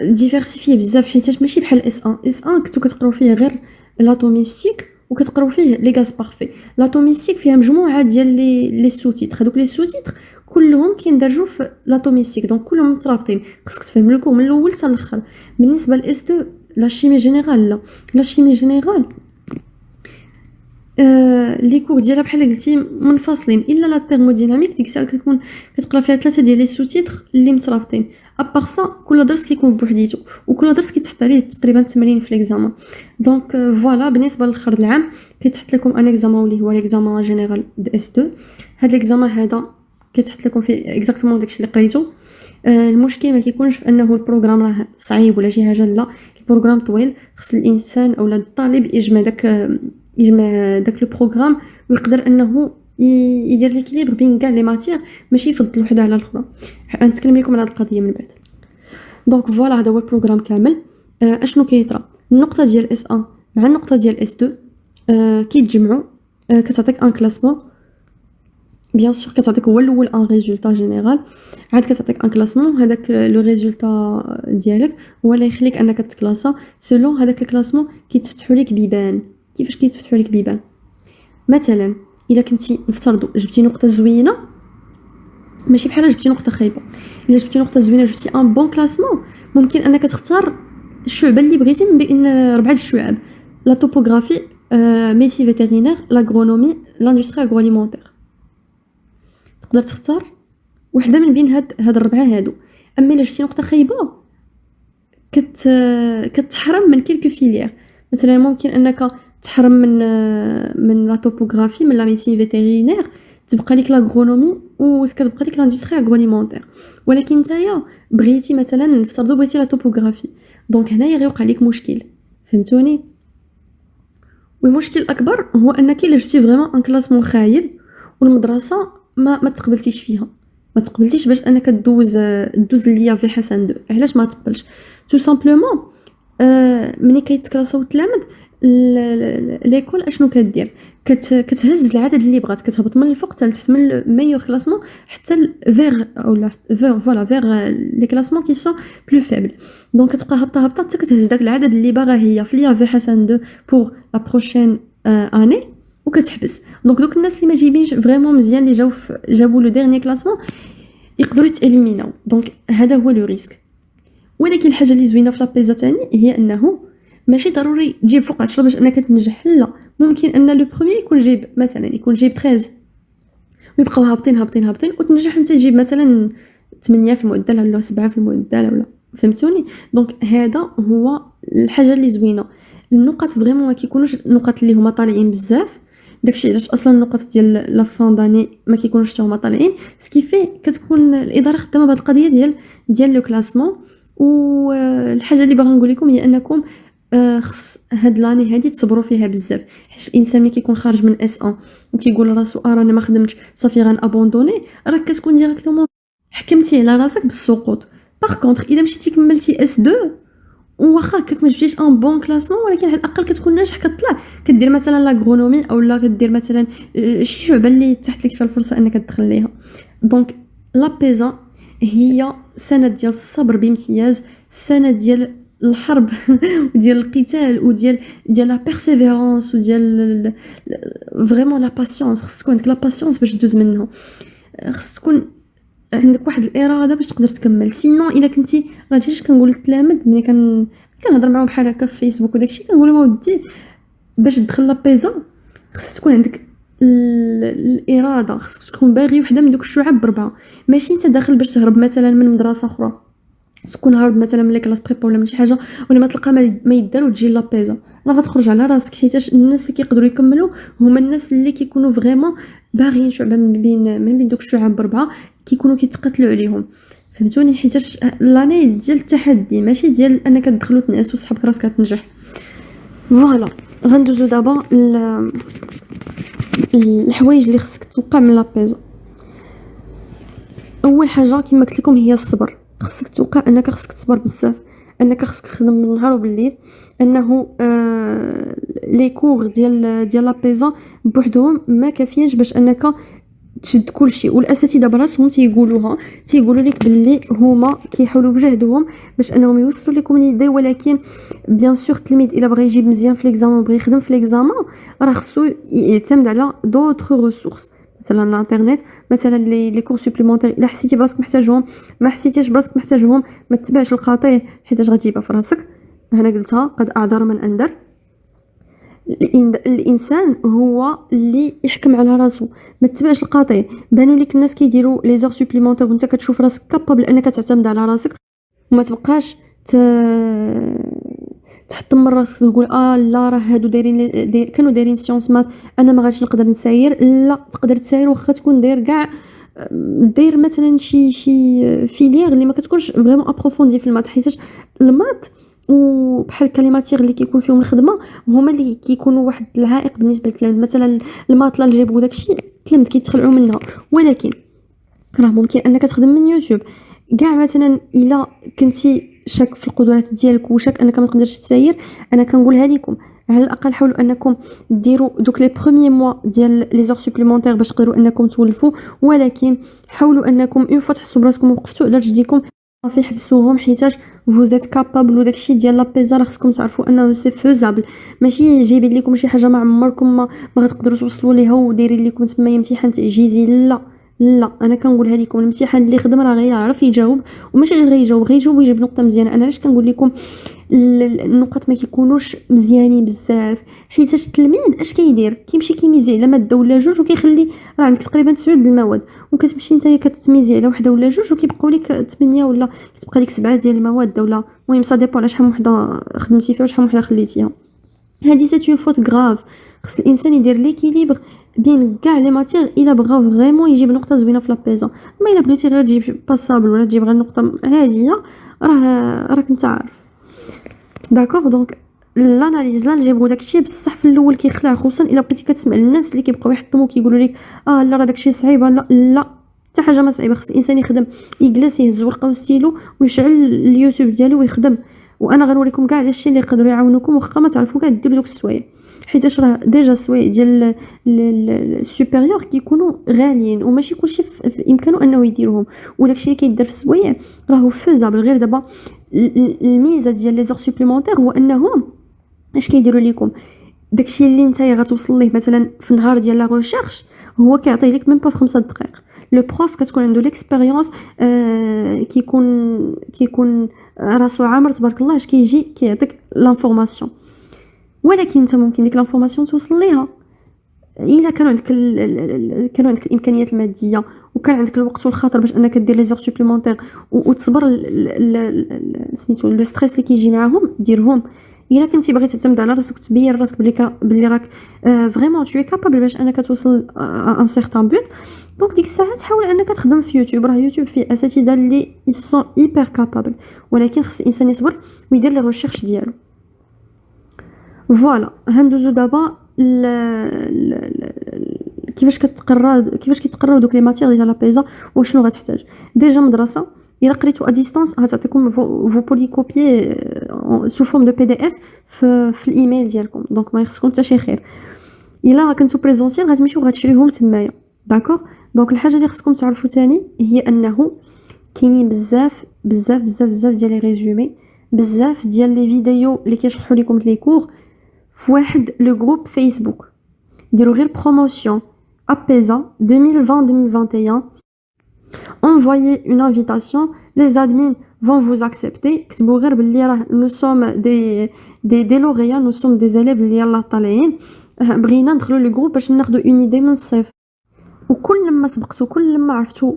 ديفيرسيفي بزاف، حيت ماشي بحال اس 1. اس 1 كنتو كتقراو فيه غير لاتوميستيك وكتقراو فيه لي غاز بارفي. لاتوميستيك فيها مجموعه ديال لي سوتيتر. هذوك لي سوتيتر كلهم كيندرجوا في لاتوميستيك، دونك كلهم مترابطين، خصك تفهم الكور من الاول حتى الاخر. بالنسبه لاس 2 لا شيمي جينيرال، لا شيمي جينيرال لي كور ديالها بحال قلتي منفصلين، الا لا تhermodynamique ديك الساعه كتكون كتقرا فيها 3 ديال لي سوتيتر اللي مترابطين. ابار سا كل درس كيكون بوحديتو، وكل درس كيتحط عليه تقريبا 80 في ليكزامان. دونك فوالا بالنسبه للخرد العام كيتحط لكم ان اكزامان اللي هو ليكزامان جينيرال د اس 2. هاد ليكزامان هذا كيتحط لكم فيه اكزاكتومون داكشي اللي قريتو. المشكل ما كيكونش في انه البروغرام راه صعيب ولا شي حاجه، لا البروغرام طويل، خص الانسان اولا الطالب يجمع داك لو بروغرام ويقدر انه يدير ليكيليبر بين كاع لي ماتير، ماشي يفضل وحده على الاخرى. نتكلم لكم على هذه القضيه من بعد. دونك فوالا هذا هو البروغرام كامل. اشنو كيطرا النقطه ديال اس 1 مع النقطه ديال اس 2 كيتجمعوا، كتعطيك ان كلاسمون. بيان سور كتعطيك هو الاول ان ريزولطا جينيرال، عاد كتعطيك ان كلاسمون. هذاك لو ريزولطا ديالك هو اللي يخليك انك تكلاسا سولون هذاك الكلاسمون. كيتفتحوا لك بيبان. كيفاش كيتفتحوا لك بيبان؟ مثلا الا كنتي نفترضوا جبتي نقطه زوينه، ماشي بحال جبتي نقطه خايبه. الا جبتي نقطه زوينه جبتي ان بون كلاسمون، ممكن انك تختار الشعبه اللي بغيتي من بين 4 الشعب: لا توبوغرافي، ميسي فيترينير، لاغرونومي، لاندستري اغرواليمونتير. تقدر تختار وحده من بين هاد الربعه هادو. اما الا جبتي نقطه خايبه كتحرم من كلكو فيليير. مثلا ممكن انك تحرم من لا توبوغرافي، من لا ميسين فيترينير، تبقى لك لاغرونومي وكتبقى لك لاندستري اغروليمونتير. ولكن نتايا بغيتي مثلا نفترضوا بغيتي لا توبوغرافي، دونك هنايا غيوقع لك مشكل، فهمتوني؟ والمشكل الاكبر هو انك الا جبتي فريمون ان كلاسمون خايب والمدرسه ما تقبلتيش فيها، ما تقبلتيش باش انك دوز ليا في حسن 2. علاش ما تقبلش؟ تو سامبلومون ملي كيتكلاساو التلاميذ ليكول اشنو كدير؟ كتهز العدد اللي بغات، كتهبط من الفوق حتى لتحت، من الميور كلاسمون حتى فيغ اولا فيغ فوالا فيغ لي كلاسمون كي سون بلو فيبل. دونك كتبقى هابطه حتى كتهز داك العدد اللي باغا هي في ليا في حسن 2 بور لا بروشين اني وكتحبس. دونك دوك الناس اللي ما جايبينش فريمون مزيان اللي جابوا لو ديرني كلاسمون يقدروا يتاليميناو. دونك هذا هو لو ريسك. ولكن الحاجه اللي زوينه في لابيزا تاني هي انه ماشي ضروري تجيب فوق 10 باش انك تنجح، لا، ممكن ان لو بروميير يكون جايب مثلا 13 ويبقاو هابطين وتنجح انت تجيب مثلا 8 في المعدل ولا 7 في المعدل ولا، فهمتوني؟ دونك هذا هو الحاجه اللي زوينه. النقط فريمون ما كيكونوش النقط اللي هما طالعين بزاف، داكشي علاش اصلا النقط ديال لا فان داني ما كيكونوش حتى هما طالعين، سكيفي كتكون الاداره خدامه بهاد القضيه ديال لو كلاسمون. والحاجه اللي باغا نقول لكم هي انكم خص هاد لاني هادي تصبروا فيها بزاف، حيت الانسان ملي كيكون خارج من اس 1 وكيقول لراسو راني ما خدمتش صافي غن ابوندوني، راك كتكون ديريكتومون حكمتي على راسك بالسقوط. باغ كونطخ الا مشيتي كملتي اس 2 واخا هكاك ما جبتيش ان بون كلاسمون، ولكن على الاقل كتكون ناجح، كطلع كدير مثلا لاغرونومي او لا كدير مثلا شي شعبه اللي تحت لك فيها الفرصه انك تدخل ليها. دونك لابيزا هي سنه ديال الصبر بامتياز، سنه ديال الحرب وديال القتال وديال لا بيرسيفيرونس وديال فريمون لا باسيونس. خص تكون عندك لا باسيونس باش دوز منه، خص تكون عندك واحد الاراده باش تقدر تكمل. سينو الا كنتي راه جيت كنقول للتلاميذ ملي كنهضر معاهم بحال هكا في فيسبوك وداكشي، كنقول لهم ودي باش تدخل لابيزا خص تكون عندك الاراده، خصك تكون باغي وحده من دوك الشعب بربعه، ماشي انت داخل باش تهرب مثلا من مدرسه اخرى، تكون هارب مثلا من كلاس بريبا ولا من شي حاجه ولا ما تلقى ما يدار وتجي لابيزا، راه غتخرج على راسك. حيتاش الناس اللي كيقدروا يكملوا هما الناس اللي كيكونوا فريمون باغيين شعبه من بين دوك الشعب بربعه، كيكونوا كيتقاتلوا عليهم، فهمتوني؟ حيتاش لاني ديال التحدي ماشي ديال انك تدخلوا تنعس وصحابك راسك تنجح. فوالا غندوزو دابا الحوايج اللي خصك توقع من لابيزا. اول حاجه كما قلت لكم هي الصبر. خصك توقع انك خصك تصبر بزاف، انك خصك تخدم بالنهار وبالليل، انه لي كور ديال لابيزا بوحدهم ما كافيينش باش انك تشد كلشي، والاساتذه براسهم تيقولوا لك باللي هما كيحاولوا بجهدهم باش انهم يوصلوا لكم ليدي، ولكن بيان سور التلميذ الا بغى يجيب مزيان في ليكزامان بغى يخدم في ليكزامان راه خصو يعتمد على دوطخ ريسورس، مثلا الانترنت، مثلا لي كور سوبليمونتير الا حسيتي براسك محتاجهم، ما حسيتيش براسك محتاجهم ما تتبعش القطيع حيت غتجيبها في راسك. هنا قلتها قد اعذر من انذر. الانسان هو اللي يحكم على راسو، ما تتبعش القطيع. بانوا لك الناس كيديروا لي زور سوبليمونتير وانت كتشوف راسك كابابل انك تعتمد على راسك وما تبقاش تحطم من راسك تقول لا راه هادو كانوا دايرين سيونس مات انا ما غاديش نقدر نساير. لا، تقدر تساير واخا تكون داير كاع داير مثلا شي فيليير اللي ما كتكونش فريمون ابروفوندي في المات، حيت المات وبحال الكلماتير اللي كيكون فيهم الخدمه هما اللي كيكونوا واحد العائق بالنسبه للتلاميذ. مثلا الماطله اللي جابوا داكشي التلاميذ كيتخلعوا منها، ولكن راه ممكن انك تخدم من يوتيوب كاع. مثلا الا كنتي شاك في القدرات ديالك وشاك انك ما تقدرش تساير، انا كنقولها لكم على الاقل حاولوا انكم ديروا دوك لي بروميير موا ديال لي زور سوبليمونتير باش تقدروا انكم تولفوا، ولكن حاولوا انكم اون فوا تحسوا براسكم وقفتوا على رجليكم صافي حبسوهم، حيتاش فوزيت كابابل. وداكشي ديال لابيزا راه خصكم تعرفوا انه سي فوزابل، ماشي جايبين لكم شي حاجه ما عمركم ما غتقدروا توصلوا ليها ودايرين لكم تما امتحان تعجيزي. لا انا كنقولها لكم الامتحان اللي خدم راه غيعرف يجاوب، وماشي غير غيجاوب ويجيب نقطه مزيانه. انا علاش كنقول لكم النقط ما كيكونوش مزيانين بزاف؟ حيت التلميذ اش كيدير؟ كيمشي كيميزي على ماده ولا جوج وكيخلي راه عندك تقريبا 9 د المواد، وكتمشي نتايا كتميزي على وحده ولا جوج وكيبقاو لك 8 ولا كتبقى لك 7 ديال المواد، ولا المهم سا ديبو على شحال من وحده خدمتي فيها وشحال من وحده خليتيها. هادي سي اون فوت غراف. خص الانسان يدير ليكيليبر بين كاع لي ماتيغ الا بغا فريمون يجيب نقطه زوينه في لابيزون. ما الا بغيتي غير تجيب باسابل ولا تجيب غير نقطه عاديه راك انت عارف. داكوغ دونك الاناليز لا نجيبو داكشي بصح في الاول كيخلع، خصوصا الا بقيتي كتسمع الناس اللي كيبقاو يحطموا كيقولوا لك لا راه داكشي صعيب، لا لا حتى حاجه ما صعيبه. خص الانسان يخدم، يجلس يهز ورقه وستيلو ويشعل اليوتيوب ديالو ويخدم. وانا غنوريكم كاع الاشياء اللي يقدروا يعاونوكم واخا ما تعرفوا كاع ديروا دوك السوايع، حيت راه ديجا السوايع ديال السوبيريور كيكونوا غاليين وماشي كلشي في امكانه انه يديرهم. وداكشي اللي كيدير في السوايع راهو فوزابل. غير دابا الميزه ديال لي زور سوبليمونتير هو انهم اش كيديروا لكم داكشي اللي نتايا غتوصل ليه مثلا في نهار ديال لا ريشيرش هو كيعطيه لك ميم با في 5 دقائق. لو بروف كتكون عنده ليكسبيريونس، كيكون راسو عامر تبارك الله اش كيجي كيعطيك لانفورماسيون. ولكن انت ممكن ديك لانفورماسيون توصل ليها الا كانوا عندك الامكانيات الماديه وكان عندك الوقت والخاطر باش انك دير لي زور سوبليمونتير وتصبر سميتو لو ستريس اللي كيجي معاهم ديرهم. الا كنتي باغي تعتمد على راسك وتبين راسك بلي راك فريمون تو كابابل باش انك توصل ان سيغتان بوت، دونك ديك الساعه تحاول انك تخدم في يوتيوب. راه يوتيوب فيه اساتذه اللي يسون ايبر كابابل، ولكن خص الانسان يصبر ويدير لي ريشيرش ديالو. فوالا هندوزو دابا كيفاش كيتقراو دوك لي ماتيغ ديال لابيزا وشنو غتحتاج. ديجا مدرسه الا قريتو ا ديستانس غتعطيكم فو بوليكوبي سو فورم دو بي دي اف في الايميل ديالكم، دونك ما يخصكم حتى شي خير. الا كنتو بريزونسيال غتمشيو غتشريوهم تمايا. داكوغ دونك الحاجه اللي خصكم تعرفوا تاني هي انه كاينين بزاف بزاف بزاف بزاف ديال لي ريزومي، بزاف ديال لي فيديو اللي كيشرحوا لكم لي كور في واحد لو جروب فيسبوك. ديروا غير بروموشن ابيزا 2020-2021. envoyez une invitation, les admins vont vous accepter. كتبوا غير باللي راه nous sommes des lauréats, nous sommes des élèves اللي يلاه طالعين بغينا ندخلوا لو جروب باش ناخذوا اون ايدي من الصفر. وكل ما سبقتوا كل ما عرفتوا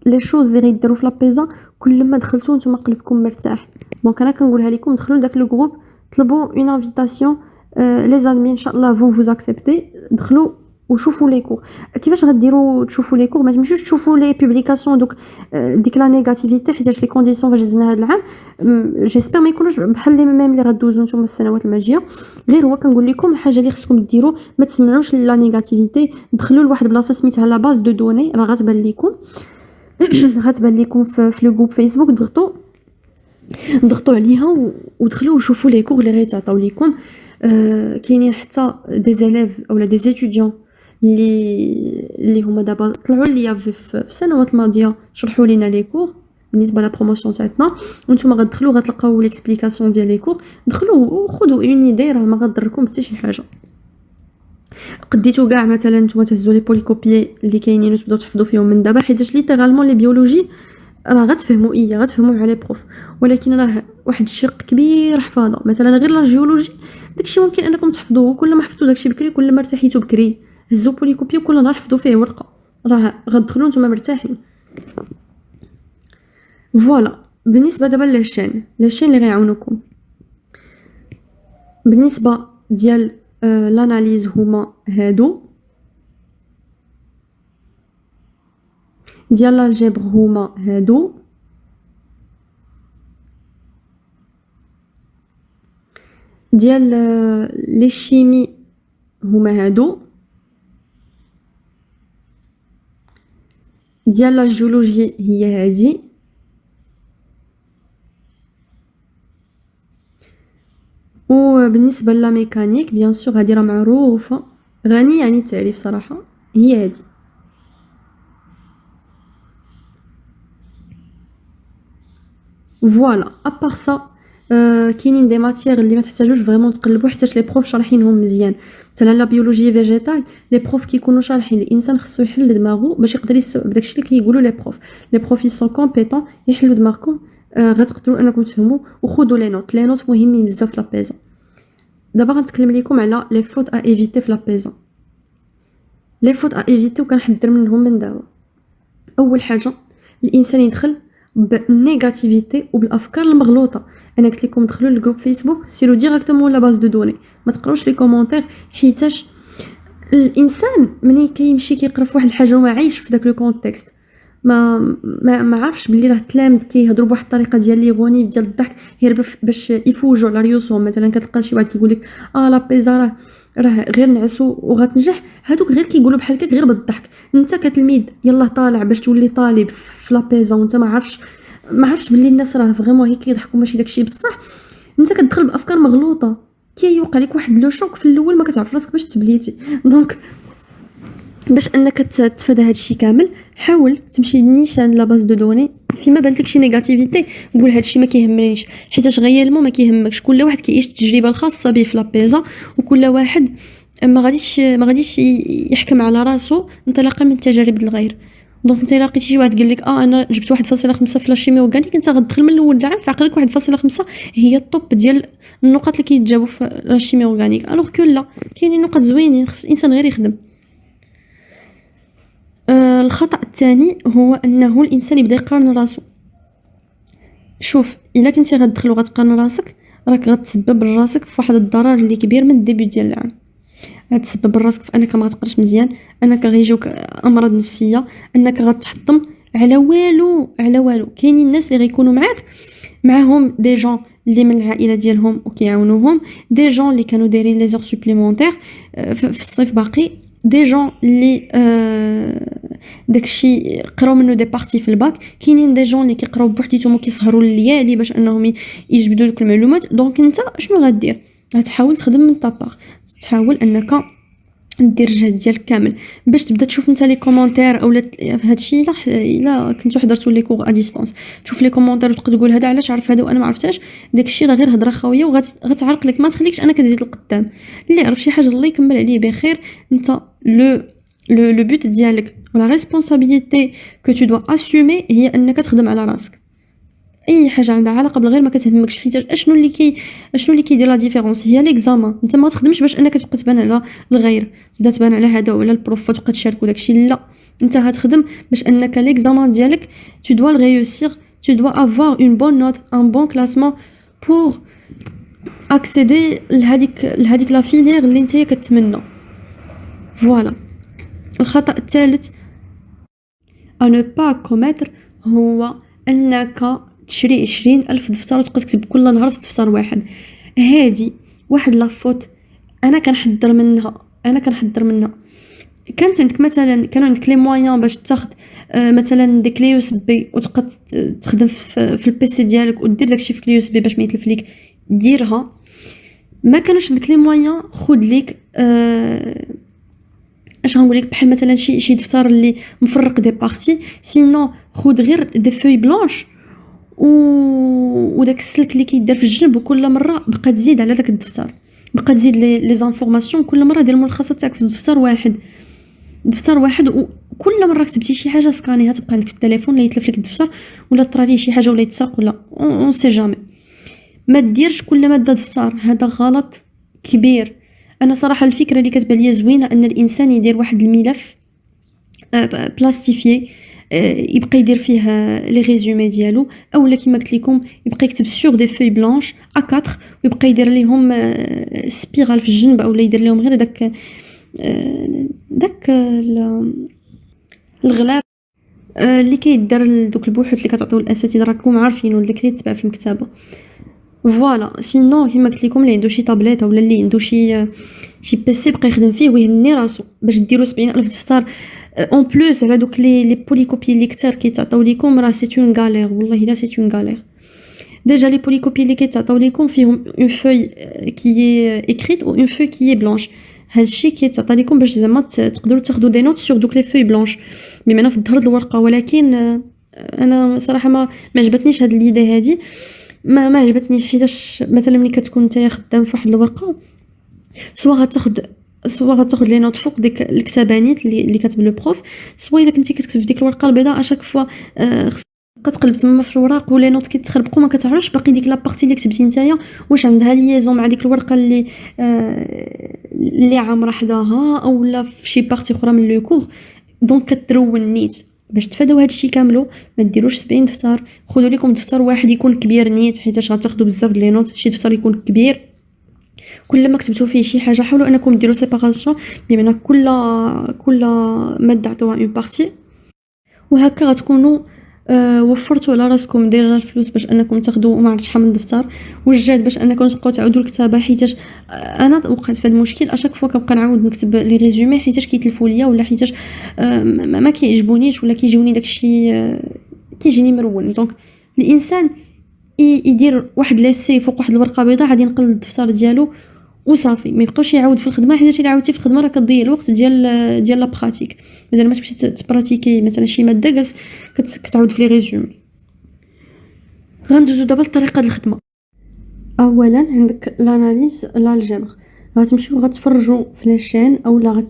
لي شوز اللي غيديروا في لابيزا كل ما دخلتوا نتوما قلبكم مرتاح. دونك انا كنقولها لكم دخلوا لذاك لو جروب، طلبوا اون انفيتاسيون، لي زادمين ان شاء الله فون فوز اكسبتي. دخلوا وشوفوا لي كور. كيفاش غديروا تشوفوا لي كور؟ ما تمشوش تشوفوا لي بوبليكاسيون دوك ديك لا نيجاتيفيتي، حيت لي كونديسيون فاش دزنا هذا العام جيسبر ما يكونوش بحال لي ميم اللي غدوزو نتوما السنوات الماجيه. غير هو كنقول لكم الحاجه اللي خصكم ديروا ما تسمعوش لا نيجاتيفيتي. دخلوا لواحد بلاصه سميتها لا باز دو دوني، راه غتبان لكم في لو جروب فيسبوك. ضغطوا عليها ودخلوا وشوفوا لي كور اللي غيتعطاو لكم. كاينين حتى دي زيليف اولا دي ستوديون اللي هما دابا طلعوا ليا في السنوات الماضيه شرحوا لينا لي كور بالنسبه لا بروموسيون تاعتنا، وانتم غتدخلوا غتلقاو ليكسبليكاسيون ديال لي كور. دخلوا وخذوا اون ايدي، راه ما غضركم حتى شي حاجه. قديتو كاع مثلا نتوما تهزوا لي بوليكوبيي اللي كاينين وتبداو تحفظوا فيهم من دابا، حيت ليترالمون لي بيولوجي راه غتفهموا على بروف، ولكن راه واحد الشق كبير حفاظه. مثلا غير لا جيولوجي داكشي ممكن انكم تحفظوه، كل ما حفظتوا داكشي بكري كل ما ارتحيتوا بكري. هزوا بوليكوبي كل نهار حفظوا فيه ورقه، راه غتدخلوا نتوما مرتاحين. فوالا بالنسبه دابا لاشين اللي غيعاونوكم بالنسبه ديال لاناليز هما هادو، ديال الجبر هما هادو، ديال لي شيمي هما هادو، ديال لا جيولوجي هي هادي، وبالنسبه لا ميكانيك بيان سور هادي راه معروفه غنيه عن التعريف صراحه هي هادي. فوالا ابار سا كاينين دي ماتيير اللي ما تحتاجوش فريمون تقلبوا حيت لي بروف شارحينهم مزيان. مثلا لا بيولوجي فيجيتال لي بروف كيكونوا شارحين الانسان خصو يحل دماغه باش يقدر يستوعب داكشي اللي كيقولوا لي بروف يسون كومبيتون يحلوا دماغكم. غتقدروا انكم تفهموا وخذوا لي نوت مهمين بزاف في لابيزا. دابا غنتكلم لكم على لي فوت ا ايفيتي في لابيزا. لي فوت ا ايفيتي وكنحذر منهم من دابا. اول حاجه الانسان يدخل بالنيجاتيفيتي وبالافكار المغلوطه. انا قلت لكم دخلوا للجروب فيسبوك، سيروا ديريكتومون لا باز دو دوني، ما تقراوش لي كومونتير، حيتاش الانسان ملي كيمشي كيقرا في واحد الحاجه وما عايش في داك لو كونتكست، ما عارفش بلي راه التلاميذ كيهضروا بواحد الطريقه ديال ليغوني ديال الضحك غير باش يفوجوا على ريوسهم. مثلا كتلقى شي واحد كيقول لك لا بيزا راه غير نعسو وغتنجح، هادوك غير كيقولوا بحال هكاك غير بالضحك. انت كتلميذ يلاه طالع باش تولي طالب في لا بيزا وانت ما عرفش بلي الناس راه فريمون هي كيضحكوا ماشي داكشي بصح، انت كتدخل بافكار مغلوطه، كيوقع لك واحد لو شوك في الاول ما كتعرف راسك باش تبليتي. دونك باش انك تتفادى هادشي كامل، حاول تمشي نيشان لا باز دو دوني، فيما بانت لك شي نيجاتيفيتي قول هادشي ما كيهمنيش، حيت غيالمون ما كيهمكش. كل واحد كيعيش التجربه الخاصه به في لابيزا، وكل واحد ما غاديش يحكم على راسو انطلاقا من تجارب الغير. دونك انت لقيتي شي واحد قال لك انا جبت 1.5 في لاشيمي اورغانيك، انت غتدخل من الاول العام في عقلك 1.5 هي الطوب ديال النقط اللي كيتجابوا في لاشيمي اورغانيك، الوغ كو لا، كاينين نقط زوينين، خص الانسان غير يخدم. الخطأ الثاني هو أنه الإنسان يبدا يقارن راسو. شوف، إلا كنتي غتدخل وغتقارن راسك راك غتسبب لراسك في واحد الضرر اللي كبير من الديبي ديال العام. غتسبب لراسك في انك ما غتقراش مزيان، انك غيجيوك امراض نفسيه، انك غتحطم على والو على والو. كاينين الناس اللي غيكونوا معاهم دي جون اللي من العائله ديالهم وكيعاونوهم، دي جون اللي كانوا دايرين لي زور سوبليمونتير في الصيف باقي، دي جون اللي داكشي قراو منه دي بارتي في الباك، كاينين دي جون اللي كيقراو بوحديتهم وكيسهروا الليالي باش انهم يجبدوا لك المعلومات. دونك انت شنو غدير؟ غتحاول تخدم من طابار، تحاول انك دير الجهد ديالك كامل باش تبدا تشوف نتا لي كومونتير اولا هادشي. الا كنتو حضرتوا لي كور ا ديستانس تشوف لي كومونتير وتبقى تقول هذا علاش عرف هذا وانا ما عرفتهاش، داكشي راه غير هضره خاويه وغتعرق لك، ما تخليكش انا كتزيد لقدام. اللي يعرف شي حاجه الله يكمل عليه بخير. انت لو بوت ديالك ولا ريسبونسابيلتي كو تو دوا اسومي هي انك تخدم على راسك. اي حاجه عندها علاقه بالغير ما كتهمكش، حيت اشنو اللي كيدير لا ديفيرونس هي ليكزامان. انت ما تخدمش باش انك تبقى تبان على الغير، تبدا تبان على هذا ولا البروف وتبقى تشاركوا داكشي، لا، انت غتخدم باش انك ليكزامان ديالك tu dois le réussir, tu dois avoir une bonne note, un bon classement pour accéder لهاديك لا فيلير اللي نتايا كتمنى. فوالا. الخطا الثالث à ne pas commettre هو انك تشري 20,000 دفتر وتبقى تكتب كل نهار في دفتر واحد. هادي واحد لافوت انا كنحذر منها. كانت عندك مثلا كانوا عندك لي مويان باش تاخذ مثلا ديك لي يو اس بي وتبقى تخدم في البيسي ديالك ودير داكشي في لي يو اس بي باش ما يتلف ليك، ديرها. ما كانوش عندك لي مويان خذ ليك اش غنقول لك، بحال مثلا شي دفتر اللي مفرق دي بارتي، سينو خذ غير دي فوي بلانش وداك السلك اللي كيدار في الجنب، وكل مره بقى تزيد على داك الدفتر، بقى تزيد لي زانفورماسيون، كل مره دير الملخصات تاعك في دفتر واحد وكل مره كتبتي شي حاجه سكانيها تبقى عندك في التليفون، لا يتلف لك الدفتر ولا طرا ليه شي حاجه ولا يتسرق ولا اون سي جامي. ما ديرش كل ماده دفتر، هذا غلط كبير. انا صراحه الفكره اللي كتبان ليا زوينه ان الانسان يدير واحد الملف بلاستيفيي يبقى يدير فيه لي ريزومي ديالو، اولا كيما قلت لكم يبقى يكتب سور دي فوي بلانش A4 ويبقى يدير ليهم سبيرال في الجنب، اولا يدير لهم غير داك الغلاف اللي كيدار دوك البحوث اللي كتعطيو الاساتذه، راكم عارفين، ولا كيتباع في المكتبه. فوالا. سينو كيما قلت لكم اللي عنده شي طابليت ولا اللي عنده شي بيسي بقى يخدم فيه ويهني راسو باش ديروا 70,000 دفتر اون بلوس على دوك لي بوليكوبي اللي كثار كيتعطيو لكم، راه سي اون غالير، والله لا سي اون غالير. ديجا لي بوليكوبي اللي كيتعطيو لكم فيهم اون فوي كي ايكريت و اون فوي كي بلانش، هادشي كيتعطى لكم باش زعما تقدروا تاخذوا دي نوت سور دوك لي فوي بلانش بمعنى في الظهر الورقه. ولكن انا صراحه ما عجبتنيش هاد ليدي هادي، ما عجبتنيش، حيتاش مثلا ملي كتكون نتايا خدام في واحد الورقه سوا غتاخذ لي نوت فوق ديك الكتابانيت اللي كاتب لو بروف، سوا الا كنتي كتكتب في ديك الورقه البيضاء اشاك فوا كتقلب تما في الوراق ولي نوت كيتخربقوا، ما كتعرفش باقي ديك لابارتي اللي كتبتي نتايا واش عندها ليزون مع ديك الورقه اللي عامره حداها اولا في شي بارتي اخرى من لو كور. دونك كترون نيت. باش تفاداو هادشي كاملو ما ديروش 70 دفتر، خذوا لكم دفتر واحد يكون كبير نيت حيتاش غتاخدوا بزاف لي نوت، شي دفتر يكون كبير كل ما كتبتوا فيه شي حاجه حاولوا انكم ديروا سيباراسيون، بمعنى كل ماده عطوها اون بارتي، وهكا غتكونوا وفرتوا على راسكم ديجا الفلوس باش انكم تاخذوا ما عرفتش شحال من دفتر، والجهد باش انكم تبقاو تعاودوا الكتابه، حيتاش انا وقعت في هذا المشكل اشاك فوا كنبقى نعاود نكتب لي ريزومي حيتاش كيتلفوا ليا ولا حيتاش ما كيعجبونيش ولا كيجوني داكشي كيجيني مرون. دونك الانسان يدير واحد لاسي فوق واحد الورقه بيضاء غادي ينقل الدفتر ديالو وصافي، ما يبقاش يعاود في الخدمه حيت الا عاودتي في الخدمه راه كتضيع الوقت ديال لا براتيك، مثلا ما تمشي تبراتيكي مثلا شي ماده جالس كتعاود في لي ريزومي. غندوزو دابا لطريقه الخدمه. اولا عندك لاناليز لالجبر، غتمشيو غتفرجوا في لاشين اولا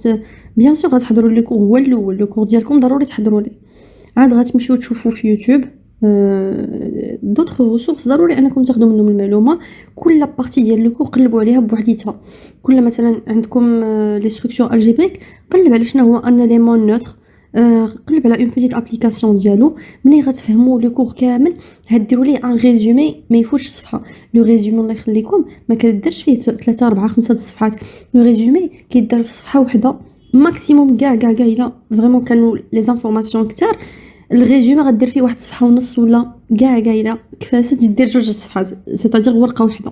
بيان سور غتحضروا لي كور، هو الاول لو كور ديالكم ضروري تحضروا ليه، عاد غتمشيو تشوفوا في يوتيوب دوطخ ريسورس ضروري انكم تاخذوا منهم المعلومه. كل بارتي ديال لو كور قلبوا عليها بوحديتها، كل مثلا عندكم لي ستركتور الجبريك قلب على شنو هو ان اليمون نوتر، قلب على اون بيتيت ابليكاسيون ديالو. ملي غتفهموا لو كور كامل هديروا ليه ان ريزومي ما يفوتش صفحه. لو ريزومي الله يخليكم ما كديرش فيه 3 4 5 صفحات، لو ريزومي كيدار في صفحه واحده ماكسيموم كاع الا فريمون كانوا لي زانفورماسيون كتار، الريزومي غدير فيه واحد صفحه ونص ولا كاع الا كفاست دير 2 صفحات، سيتادير ورقه واحده.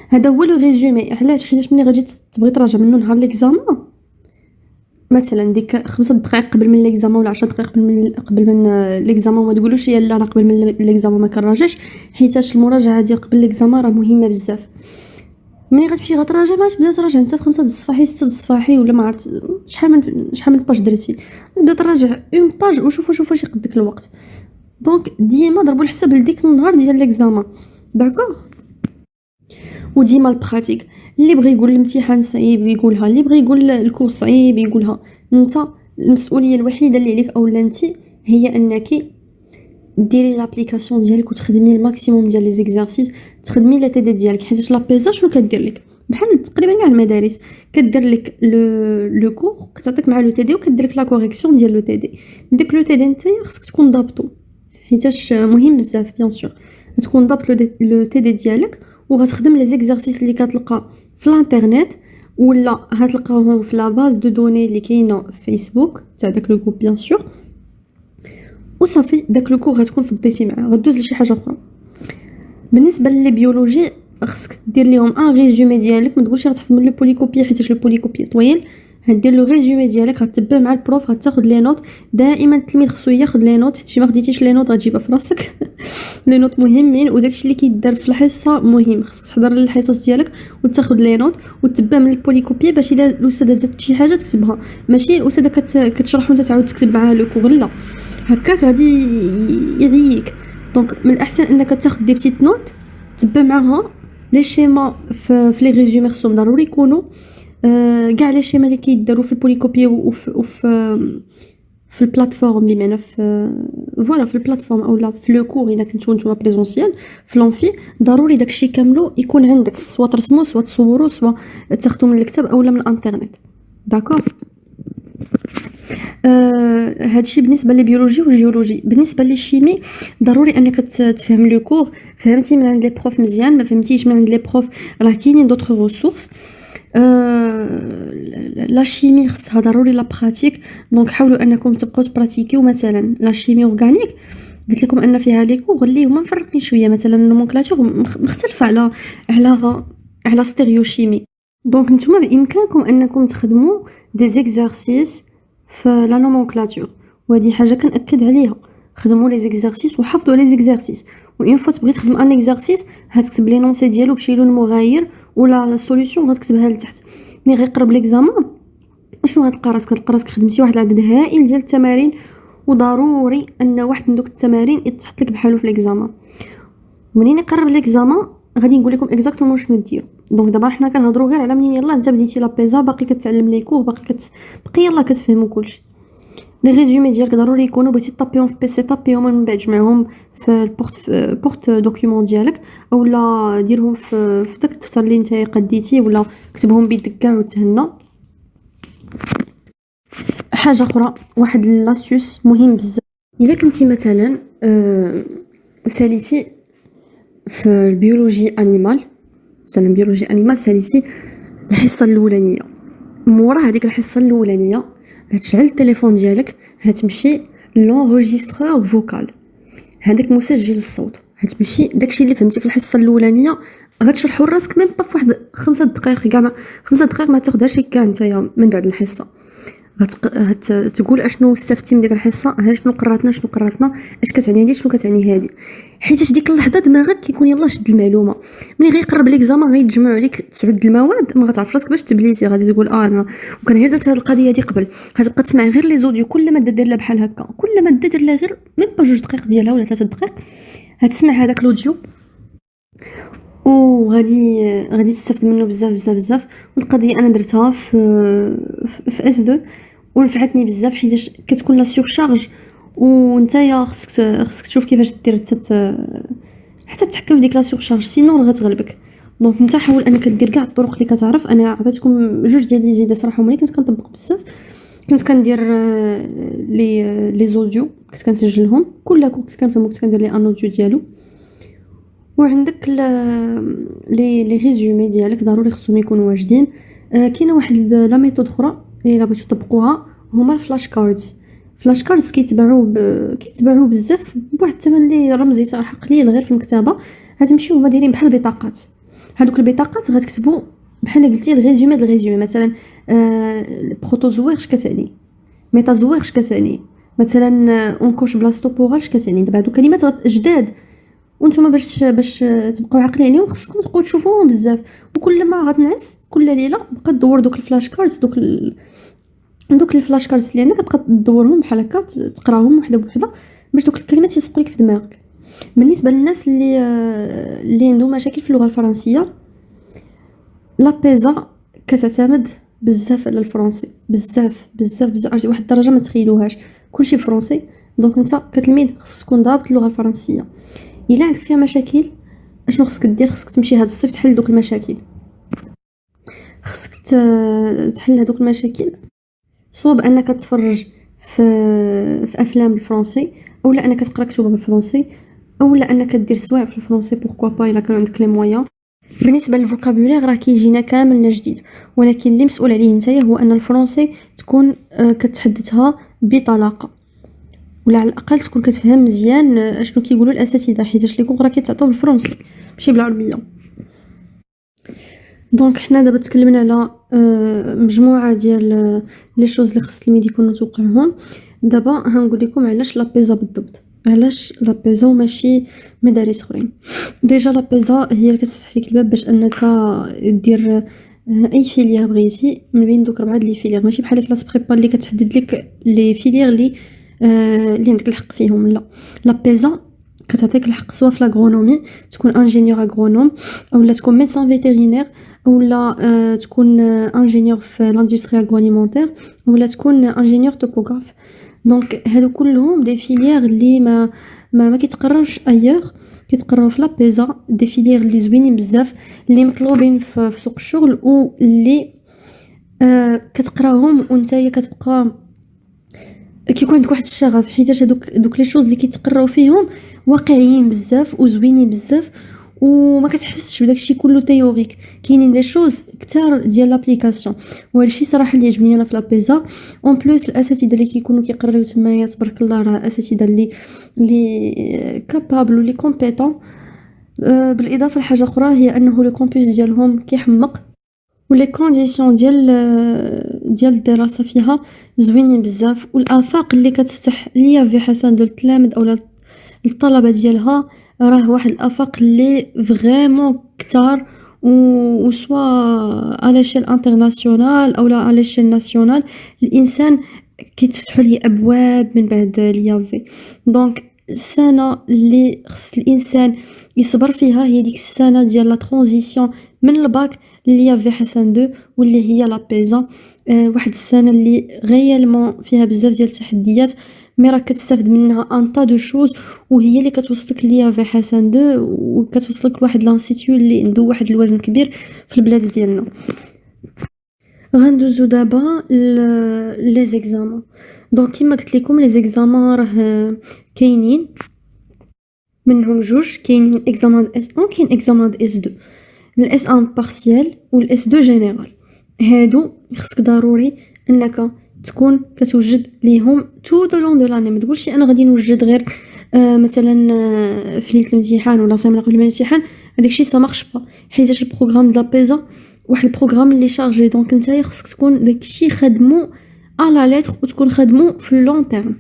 هذا هو لو ريزومي. علاش؟ حيت ملي غادي تبغي تراجع منه نهار ليكزامان مثلا ديك 5 دقائق قبل من ليكزامان ولا 10 دقائق قبل من ليكزامان، ما تقولوش يلا انا قبل من ليكزامان ما كنراجعش، حيت المراجعه ديال قبل ليكزامان راه مهمه بزاف. ملي غتمشي غتراجع ما تبدا تراجع انت في 5 الصفاحي 6 الصفاحي ولا ما عرفت شحال من باج درتي، تبدا تراجع اون باج وشوفوا واش يقدك الوقت. دونك ديما ضربوا الحساب لديك النهار ديال ليكزامان، داكوغ. وديما البراتيك، اللي بغى يقول الامتحان صعيب يقولها، اللي بغى يقول الكور صعيب يقولها. انت المسؤوليه الوحيده اللي عليك اولا انت هي انك ديري لابليكاسيون ديالك وتخدمي الماكسيموم ديال لي زيكزارسيس، تخدمي لا تيدي ديالك، حيت لا بيزا شنو كدير لك بحال تقريبا كاع المدارس كدير لك لو كور كتعطيك مع لو تيدي وكدير لك لا كوريكسيون ديال لو تيدي. ديك لو تيدي نتايا خصك تكون ضابطو حيتاش مهم بزاف بيان سور تكون ضابط لو تيدي ديالك، وغتخدم لي زيكزارسيس اللي كتلقى في الانترنت ولا غتلقاوهم في لا باز دو دوني اللي كاينه في فيسبوك تاع داك لو جروب بيان سور، وصافي داك لو كور غتكون فضيتي معاه غدوز لشي حاجه اخرى. بالنسبه للي بيولوجي خصك دير ليهم ان ريزومي ديالك، ما تقولش غتحفظ من لو بوليكوبي حيت لو بوليكوبي طويل، هدير لو ريزومي ديالك غتتبع مع البروف، غتاخذ لي نوت. دائما التلميذ خصو ياخذ لي نوت حيت ما خديتيش لي نوت غتجيبها في راسك لي نوت مهمين، وداكشي اللي كيدار في الحصه مهم، خصك تحضر للحصص ديالك وتاخذ لي نوت وتتبع من البوليكوبي باش الا الاستاذه زادت شي حاجه تكتبها، ماشي الاستاذه كتشرح وانت تعاود تكتب معاها لو كور، لا هكاك غادي يعييك. دونك من الاحسن انك تاخذ دي بتيت نوت تبع معاها لي شيما في لي ريزومي خصهم ضروري يكونوا كاع لي شيما اللي كيداروا في البوليكوبي في البلاتفورم، بمعنى في فوالا في البلاتفورم اولا في لو كور الا كنتو نتوما بريزونسيال في لونفي ضروري داكشي كاملو يكون عندك، سواء ترسمو سواء تصورو سواء تاخدو من الكتاب اولا من الانترنت، داكور. هادشي بالنسبه للبيولوجي والجيولوجي. بالنسبه للشيمي ضروري انك تفهم لو كور، فهمتي من عند لي بروف مزيان، ما فهمتيش من عند لي بروف راه كاينين دوطخ ريسورس. لا شيمي خصها ضروري لا براتيك، دونك حاولوا انكم تبقاو تبراتيكيو. مثلا لا شيمي اورغانيك قلت لكم ان فيها لي كور اللي هما مفرقين شويه، مثلا النومنكلاتور مختلفه على ستيريو شيمي. دونك نتوما بامكانكم انكم تخدموا دي زيكزارسيس في لا نومنكلاتور، وهذه حاجه كنأكد عليها، خدموا لي زيكزارسيس وحفظوا لي زيكزارسيس، وإون فوا تبغي تخدم ان اكزارسيس هتكتب لي نونسي ديالو بشي لون مغاير ولا سوليوشن غتكتبها لتحت. ملي غيقرب ليكزامان شنو غتلقى راسك؟ غتلقى راسك خدمتي واحد العدد هائل ديال التمارين، وضروري ان واحد من دوك التمارين يتحط لك بحالو في ليكزامان. منين يقرب ليكزامان غادي نقول لكم اكزاكتومون شنو دير. دونك دابا حنا كنهضروا غير على منين يلاه انت بديتي لا بيزا باقي كتعلم لي كور باقي يلاه كتفهموا كلشي. لي ريزومي ديالك ضروري يكونوا بغيتي طابيهم في بيسي طابيهم من بعد جمعهم في البورت دوكيومون ديالك اولا ديرهم في داك الدفتر اللي نتايا قديتيه ولا كتبهم بيدك كاع وتهنى. حاجه اخرى، واحد لاستيوس مهم بزاف. الا كنتي مثلا ساليتي في البيولوجي انيمال، مثلا بيولوجي انيمال ساليتي الحصه الاولانيه، مورا هذيك الحصه الاولانيه هتشعل التليفون ديالك، هتمشي لونغيسترور فوكال، هذاك مسجل الصوت، هتمشي داكشي اللي فهمتي في الحصه الاولانيه غتشرحو لراسك ميم با في واحد 5 دقائق، كاع 5 دقائق ما تاخدهاش كاع نتايا من بعد الحصه. تقول اشنو استفدتي من ديك الحصه، ها شنو قراتنا اش كتعني هادي، شنو كتعني هادي، حيت ديك اللحظه دماغك كيكون يلاه شد المعلومه. ملي غيقرب ليكزامان غيتجمعوا عليك 9 المواد، ما غتعرف راسك باش تبليتي، غادي تقول انا وكان غير درت هاد القضيه هادي قبل. غتبقى تسمع غير لي زوديو، كل ماده دير لها بحال هكا، كل ماده دير لها غير ميم با 2 دقائق ديالها ولا 3 دقائق، هتسمع هذاك الاوديو غادي تستافد منه بزاف بزاف بزاف. والقضيه انا درتها في اس 2 ونفعتني بزاف، حيت كتكون لا سورشارج ونتايا خصك تشوف كيفاش دير حتى تحكم في ديك لا سورشارج، سينون غتغلبك. دونك نتا حاول انك دير كاع الطرق اللي كتعرف. انا عطيتكم 2 ديال لي زيد صراحه هما اللي كنت كنطبق بزاف. كنت كندير لي زوديو، كنت كنسجلهم كل كنت كنفهم، كنت كندير لي ان اوديو ديالو. وعندك لي ريزومي ديالك ضروري خصهم يكونوا واجدين. كاينه واحد لا ميثود اخرى اللي بغيتو تطبقوها، هما الفلاش كاردز. فلاش كاردز كيتباعوا بزاف بواحد الثمن اللي رمزي صراحه قليل، غير في المكتبه هتمشيو هما دايرين بحال البطاقات. هذوك البطاقات غتكتبوا بحال قلتي الريزومي د الريزومي، مثلا بروتوزوير اش كتعني، ميتازوير اش كتعني، مثلا اونكوش بلاصتو بوغال اش كتعني. دابا هادو كلمات جداد وانتم باش تبقاو عاقلين عليهم خصكم تبقاو تشوفوهم بزاف. وكل ما غتنعس كل ليله بقى تدور دوك الفلاش كاردز، دوك الفلاش كاردز اللي عندك تبقى تدورهم بحال هكا، تقراهم وحده بوحده باش دوك الكلمات يلصقوا لك في دماغك. بالنسبه للناس اللي عندهم مشاكل في اللغه الفرنسيه، لابيزا كتعتمد بزاف على الفرنسي، بزاف بزاف بزاف واحد الدرجه ما تخيلوهاش، كلشي بالفرنسي. دونك انت كتلميذ خصك تكون ضابط اللغه الفرنسيه. الا عندك فيها مشاكل اشنو خصك دير؟ خصك تمشي هاد الصيف تحل دوك المشاكل، خصك تحل هذوك المشاكل سواء بانك تتفرج في افلام بالفرنسي، اولا انك تقرا كتب بالفرنسي، اولا انك دير سوايع في الفرنسي بوركوا با الا كان عندك لي مويان. بالنسبه للفوكابولير راه كيجينا كاملنا جديد، ولكن اللي مسؤول عليه نتايا هو ان الفرنسي تكون كتحدثها بطلاقه، ولا على الاقل تكون كتفهم مزيان اشنو كيقولوا الاساتذه، حيت لي كوغ راه كيتعطاو بالفرنسي ماشي بالعربيه. دونك حنا دابا تكلمنا على مجموعه ديال لي شوز اللي خص التلميذ يكونوا توقعهم. دابا هنقول لكم علاش لابيزا بالضبط، علاش لابيزا وماشي مدارس اخرين. ديجا لابيزا هي اللي كتفتح لك الباب باش انك دير اي فيليير بغيتي من بين دوك 4 لي فيليير، ماشي بحال كلاس بريبا اللي كتحدد لك لي فيليير اللي عندك الحق فيهم. لا، لابيزا كتعطيك الحق سواء في لاغرونومي تكون انجينيور اغرونوم، اولا تكون ميدسان فيتيرينير، اولا تكون انجينيور في لاندستري اغروليمونتير، اولا تكون انجينيور توبوغراف. دونك هادو كلهم دي فيليير اللي ما كيتقراوش ايور، كيتقراو في لابيزا. دي فيليير اللي زوينين بزاف اللي مطلوبين في سوق الشغل، واللي كتقراهم ونتايا كتبقى كيكون عندك واحد الشغف، حيت دوك لي شوز اللي كيتقراو فيهم واقعيين بزاف وزوينين بزاف، وما كتحسش بداكشي كله تيوريك. كاينين لي شوز كتار ديال لابليكاسيون، وهادشي صراحه اللي يعجبني انا في لابيزا. اون بلوس الاساتذه اللي كيكونوا كيقراو تمايا تبارك الله راه اساتذه اللي كابابل ولي كومبيتون. بالاضافه لحاجه اخرى هي انه لو كامبوس ديالهم كيحمق، ولي كونديسيون ديال الدراسه فيها زوينين بزاف، والافاق اللي كتفتح ليا في حسن للتلاميذ اولا الطلبه ديالها راه واحد الافاق اللي فريمون كتار، وسوا على شيل انترناسيونال اولا على شيل ناسيونال. الانسان كيتفتحوا ليه ابواب من بعد ليافي. دونك السنه اللي خص الانسان يصبر فيها هي ديك السنه ديال لا ترانزيسيون من الباك ليافي حسن 2 واللي هي لابيزا. واحد السنه اللي غيالمون فيها بزاف ديال التحديات، مي راك كتستافد منها ان طا دو شوز، وهي اللي كتوصلك ليا في حسن 2 وكتوصلك لواحد لانستيتيو اللي عنده واحد الوزن كبير في البلاد ديالنا. غندوزو دابا لي زيكزامان. دونك كيما قلت لكم لي زيكزامان راه كاينين منهم جوج، كاين اكزامان اس 1 كاين اكزامان اس 2. الاس 1 بارسيال والاس 2 جينيرال. هادو خصك ضروري انك تكون كتوجد ليهم تو دو لون دو لاني. ما تقولش انا غادي نوجد غير مثلا في ليله الامتحان ولا سيمانه قبل الامتحان. هذاك الشيء سا مارش با، حيت البروغرام دو لا بيزا واحد البروغرام اللي شارجي. دونك نتايا خصك تكون داكشي خدمو على لتر وتكون خدمو في لون تيرم.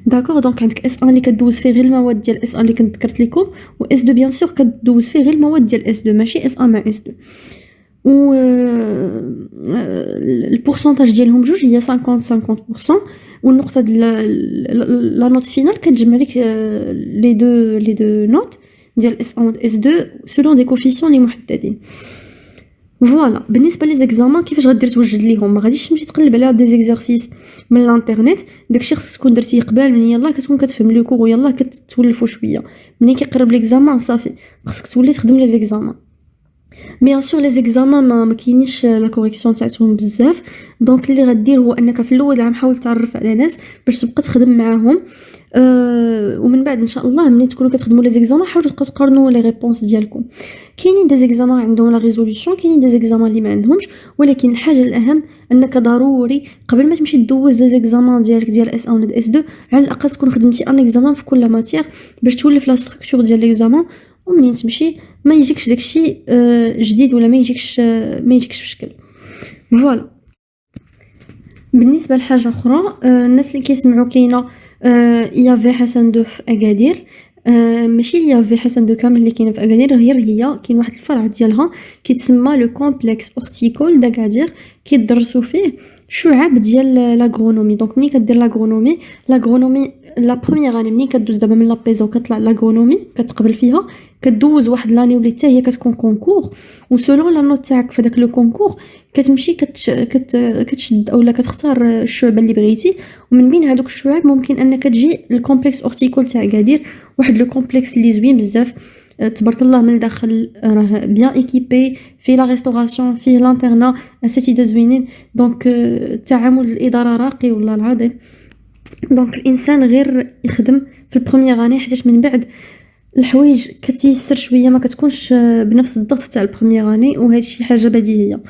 داكوغ. دونك عندك اس 1 اللي كدوز فيه غير المواد ديال اس 1 اللي كنت ذكرت لكم، و اس 2 بيان سور كدوز فيه غير المواد ديال اس 2 ماشي اس 1 مع اس 2. و البورسونتاج ديالهم جوج هي 50-50%. والنقطه لا نوت فينال كتجمع لك لي دو نوت ديال اس 1 و اس 2 سولون دي كوفيسيون لي محددين. فوالا. بالنسبه لي زيكزامان كيفاش غدير توجد ليهم؟ ما غاديش تمشي تقلب على دي زيكزارسيس من الانترنت. داكشي خصك تكون درتيه قبل، من يلاه كتكون كتفهم لو كور ويلاه كتولفوا شويه. ملي كيقرب ليكزامان صافي خصك تولي تخدم لي زيكزامان. بيان سور لي زيكزامان ما كاينينش لا كوريكسيون تاعهم بزاف. دونك اللي غدير هو انك في الاول العام حاول تعرف على ناس باش تبقى تخدم معاهم. ومن بعد ان شاء الله ملي تكونوا كتخدموا لي زيكزامان حاولوا تبقاو تقارنوا لي ريبونس ديالكم. كاينين دي زيكزامان عندهم لا ريزوليوشن، كاينين دي زيكزامان اللي ما عندهمش. ولكن الحاجه الاهم انك ضروري قبل ما تمشي دوز لي زيكزامان ديالك ديال اس 1 و اس 2 على الاقل تكون خدمتي ان اكزامان في كل ماتير باش تولف لا ستركتور ديال ليكزامان. ومنين تمشي ما يجيكش داكشي جديد ولا ما يجيكش في شكل. فوالا. بالنسبه لحاجه اخرى، الناس اللي كيسمعوا كاينه يافي حسن دو في اكادير. ماشي يافي حسن دو كامل اللي كاينه في اكادير، هي كاين واحد الفرع ديالها كيتسمى لو كومبلكس اورتيكول داكادير كيدرسوا فيه شعب ديال لاغرونومي. دونك ملي كدير لاغرونومي لا بروميير اني ملي كدوز دابا من لابيزا وكطلع لاغرونومي كتقبل فيها كدوز واحد لاني ولي حتى هي كتكون كونكور. وسولون لا نوت تاعك في داك لو كونكور كتمشي كتشد اولا كتختار الشعب اللي بغيتي. ومن بين هذوك الشعب ممكن انك تجي الكومبلكس اورتيكول تاع اكادير، واحد لو كومبلكس اللي زوين بزاف تبارك الله. من الداخل راه بيان ايكيبي، في لا ريستوراسيون، فيه لانترنا، اساتذه زوينين. دونك التعامل الاداره راقي والله العظيم. دونك الانسان غير يخدم في البروميير اني حيت من بعد الحوايج كتيسر شويه، ما كتكونش بنفس الضغط تاع البروميير اني، وهذا شي حاجه بديهيه.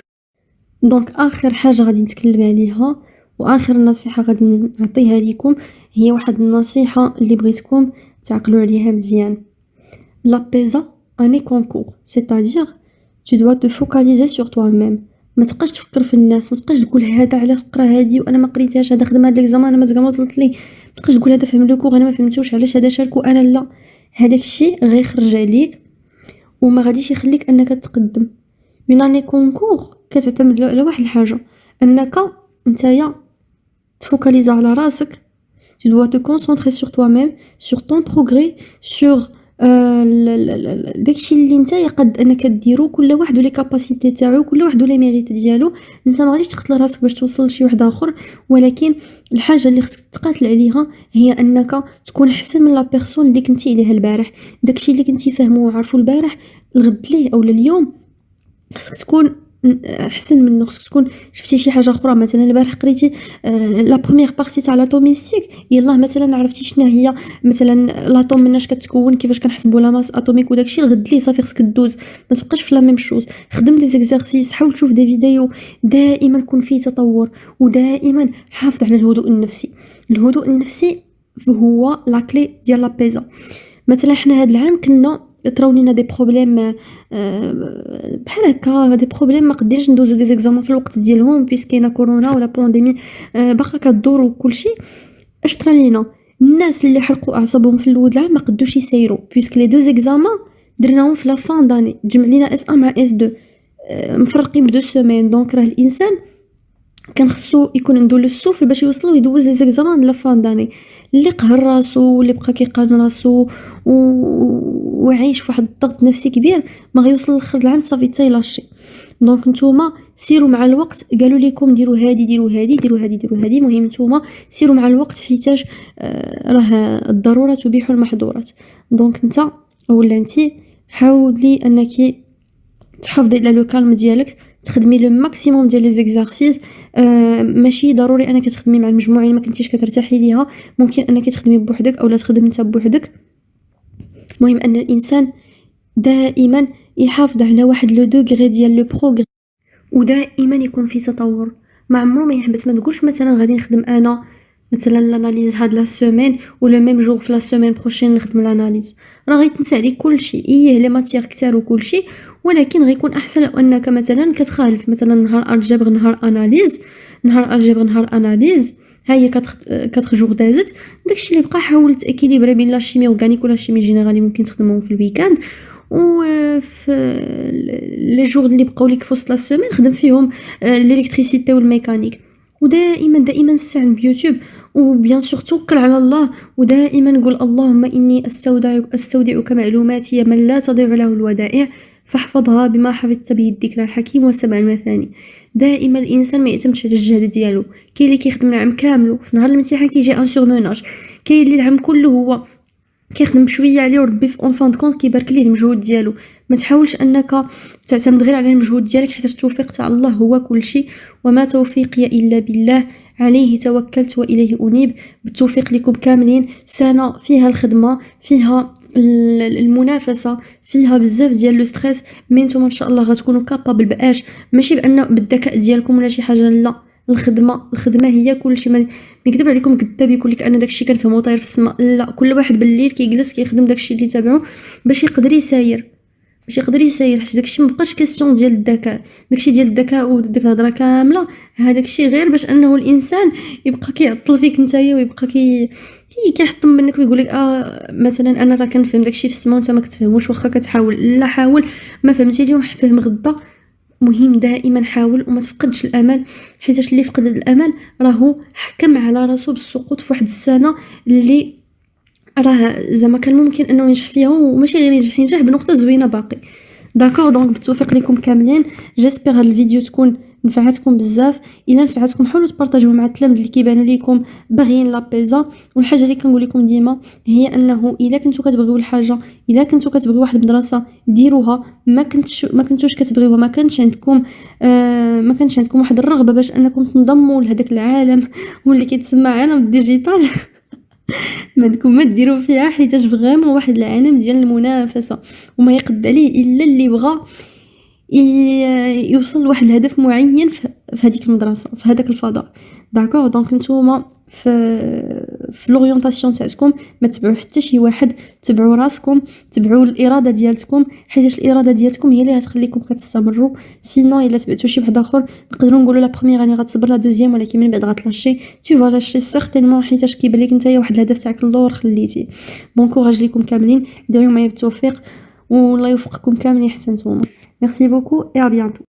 دونك اخر حاجه غادي نتكلم عليها واخر نصيحه غادي نعطيها لكم هي واحد النصيحه اللي بغيتكم تعقلوا عليها مزيان. لا بيزا اني كونكور سيتادير tu dois te focaliser sur toi-même. ما تبقاش تفكر في الناس، ما تبقاش تقول هذا علاش قرا هادي وانا ما قريتهاش، هذا خدم هذا ليكزامان انا ما وصلت ليه. ما تبقاش تقول هذا فهم لو كور انا ما فهمتوش علاش هذا شاركو انا لا. هذاك الشيء غيخرج عليك وما غاديش يخليك انك تقدم. من اني كونكور كتعتمد على واحد الحاجه، انك نتايا تفوكاليزا على راسك. tu dois te concentrer sur toi-même, sur ton progrès, sur داكشي اللي نتايا قد انك ديرو. كل واحد ولي كاباسيتي تاعو، كل واحد ولي ميريت ديالو. انت ما غاديش تقتل راسك باش توصل لشي واحد اخر، ولكن الحاجه اللي خصك تقاتل عليها هي انك تكون احسن من لا بيرسون اللي كنتي عليها البارح. داكشي اللي كنتي فاهمو وعارفو البارح الغد ليه اولا اليوم خصك تكون احسن منه. خصك تكون شفتي شي حاجه اخرى. مثلا البارح قريتي لا بروميير بارتي تاع لاتوميستيك، يلاه مثلا عرفتي شنو هي مثلا لاطوم مناش كتكون، كيفاش كنحسبوا لا ماس اتوميك وداكشي الغد ليه صافي خصك دوز. ما تبقاش في لا ميم شوز. خدم دي زيكزارسيس، حاول تشوف دي فيديو، دائما كون فيه تطور. ودائما حافظ على الهدوء النفسي. الهدوء النفسي هو لا كلي ديال لا بيزا. مثلا حنا هذا العام كنا طراو لينا دي بروبليم بحال هكا، دي بروبليم ما قدرناش ندوزو دي زيكزامان في الوقت ديالهم بيس كاينه كورونا ولا بانديمي باقا كدور وكلشي. اش طرا لينا؟ الناس اللي حرقوا اعصابهم في الاول العام ما قدوش يسيروا بيسك لي دو زيكزامان درناهم في لا فان داني. جمع لينا اس 1 مع اس 2 مفرقين ب2 سيمين. دونك راه الانسان كان خصو يكون عنده لو سوفل باش يوصلوا يدوز لي زيكزامان لا فان داني. اللي قهر راسو واللي بقى كيقارن راسو وعايش في واحد الضغط نفسي كبير ما غيوصل لاخر العام صافي حتى يلاشي. دونك نتوما سيروا مع الوقت. قالوا لكم ديروا هادي ديروا هادي ديروا هادي ديروا هادي، مهم نتوما سيروا مع الوقت حيتاج راه الضرورات تبيح المحظورات. دونك انت اولا انت حاولي انك تحافظي على لو كالم ديالك، تخدمي لو ماكسيموم ديال لي زيكزارسيس. ماشي ضروري انك تخدمي مع المجموعه اللي ما كنتيش كترتاحي ليها، ممكن انك تخدمي بوحدك اولا تخدم انت بوحدك. المهم ان الانسان دائما يحافظ على واحد لو دوغري ديال لو بروغري، ودائما يكون في تطور، ما عمره ما يحبس. ما تقولش مثلا غادي نخدم انا مثلا لاناليز هاد لا سيمين ولو ميم جور في لا سيمين بروشين نخدم لاناليز، راه غيتنسى عليك كلشي. لي ماتيير كتار وكلشي، ولكن غيكون احسن لو انك مثلا كتخالف مثلا نهار الجبر نهار اناليز، نهار الجبر نهار اناليز، ها هي 4 جور دازت، داكشي اللي بقى حاول تاكيليبري بين لا شيمي اورغانيك ولا شيمي جينيرال ممكن تخدمهم في الويكاند، وفي لي جور اللي بقاو ليك في وسط لا سيمين خدم فيهم الالكتريسيتي والميكانيك. ودائما دائما استعن بيوتيوب، وبيان سور توكل على الله، ودائما قول اللهم اني استودعك معلوماتي من لا تضيع له الودائع فاحفظها بما حفظت به الذكر الحكيم والسبع المثاني. دائما الانسان ما يعتمدش على الجهد ديالو، كاين اللي كيخدم العام كامل في نهار الامتحان كيجي ان سورموناج، كاين اللي العام كله هو كيخدم بشويه عليه وربي في اون فان كونط كيبارك ليه المجهود ديالو. ما تحاولش انك تعتمد غير على المجهود ديالك، حيت التوفيق تاع الله هو كل شيء، وما توفيقي الا بالله عليه توكلت واليه انيب. بالتوفيق لكم كاملين. سنه فيها الخدمه، فيها المنافسه، فيها بزاف ديال لو ستريس، مي نتوما ان شاء الله غتكونوا كابابل باش ماشي بان بالذكاء ديالكم ولا شي حاجه، لا، الخدمه هي كلشي. ما يكذب عليكم كذاب يقول لك انا داكشي كنفهمو طاير في السماء، لا، كل واحد بالليل كيجلس كيخدم داكشي اللي تابعو باش يقدر يساير، حيت داكشي مابقاش كيسيون ديال الذكاء. داكشي ديال الذكاء وديك الهضره كامله، هذاك الشيء غير باش انه الانسان يبقى كيعطل فيك نتايا، ويبقى كيحطم منك ويقول لك مثلا انا راه كنفهم داكشي في السماء وانت ما كتفهموش، واخا كتحاول، لا، حاول، ما فهمتي اليوم فهم غدا. مهم دائما حاول وما تفقدش الامل، حيت اللي فقد الامل راهو حكم على راسو بالسقوط في واحد السنه اللي راه زعما كان ممكن انه ينجح فيها، وماشي غير ينجح بنقطه زوينه باقي. داكور، دونك بالتوفيق لكم كاملين. جيسبر هاد الفيديو تكون نفعتكم بزاف. الا نفعتكم حاولوا تبارطاجيوه مع التلاميذ اللي كيبانوا لكم باغيين لابيزا. والحاجه اللي كنقول لكم ديما هي انه الا كنتو كتبغيو الحاجه، الا كنتو كتبغيو واحد المدرسه ديروها، ما كنتوش كتبغيوها، ما كانش عندكم واحد الرغبه باش انكم تنضموا لهداك العالم واللي كيتسمى عالم الديجيتال، ما عندكم ما ديروا فيها، حيتاش فريمون واحد العالم ديال المنافسه، وما يقد عليه الا اللي بغى يوصل لواحد الهدف معين في هذيك المدرسه، في هذاك الفضاء. داكور، دونك نتوما في لورينتاسيون تاعكم ما تبعوا حتى شي واحد، تبعوا راسكم، تبعوا الاراده ديالتكم، حيت الاراده ديالتكم هي اللي غتخليكم كتستمروا. سينو الا تبعتوا شي واحد اخر نقدروا نقولوا لا بروميير اني غتصبر، لا دوزيام، ولكن من بعد غتلاشي، تو فوالا شي سيغتينمون، حيت كيبان لك نتايا واحد الهدف تاعك اللور خليتي. بون كوراج ليكم كاملين، دعيو معايا بالتوفيق والله يوفقكم كاملين حتى نتوما. ميرسي بوكو اي ا بيانتو.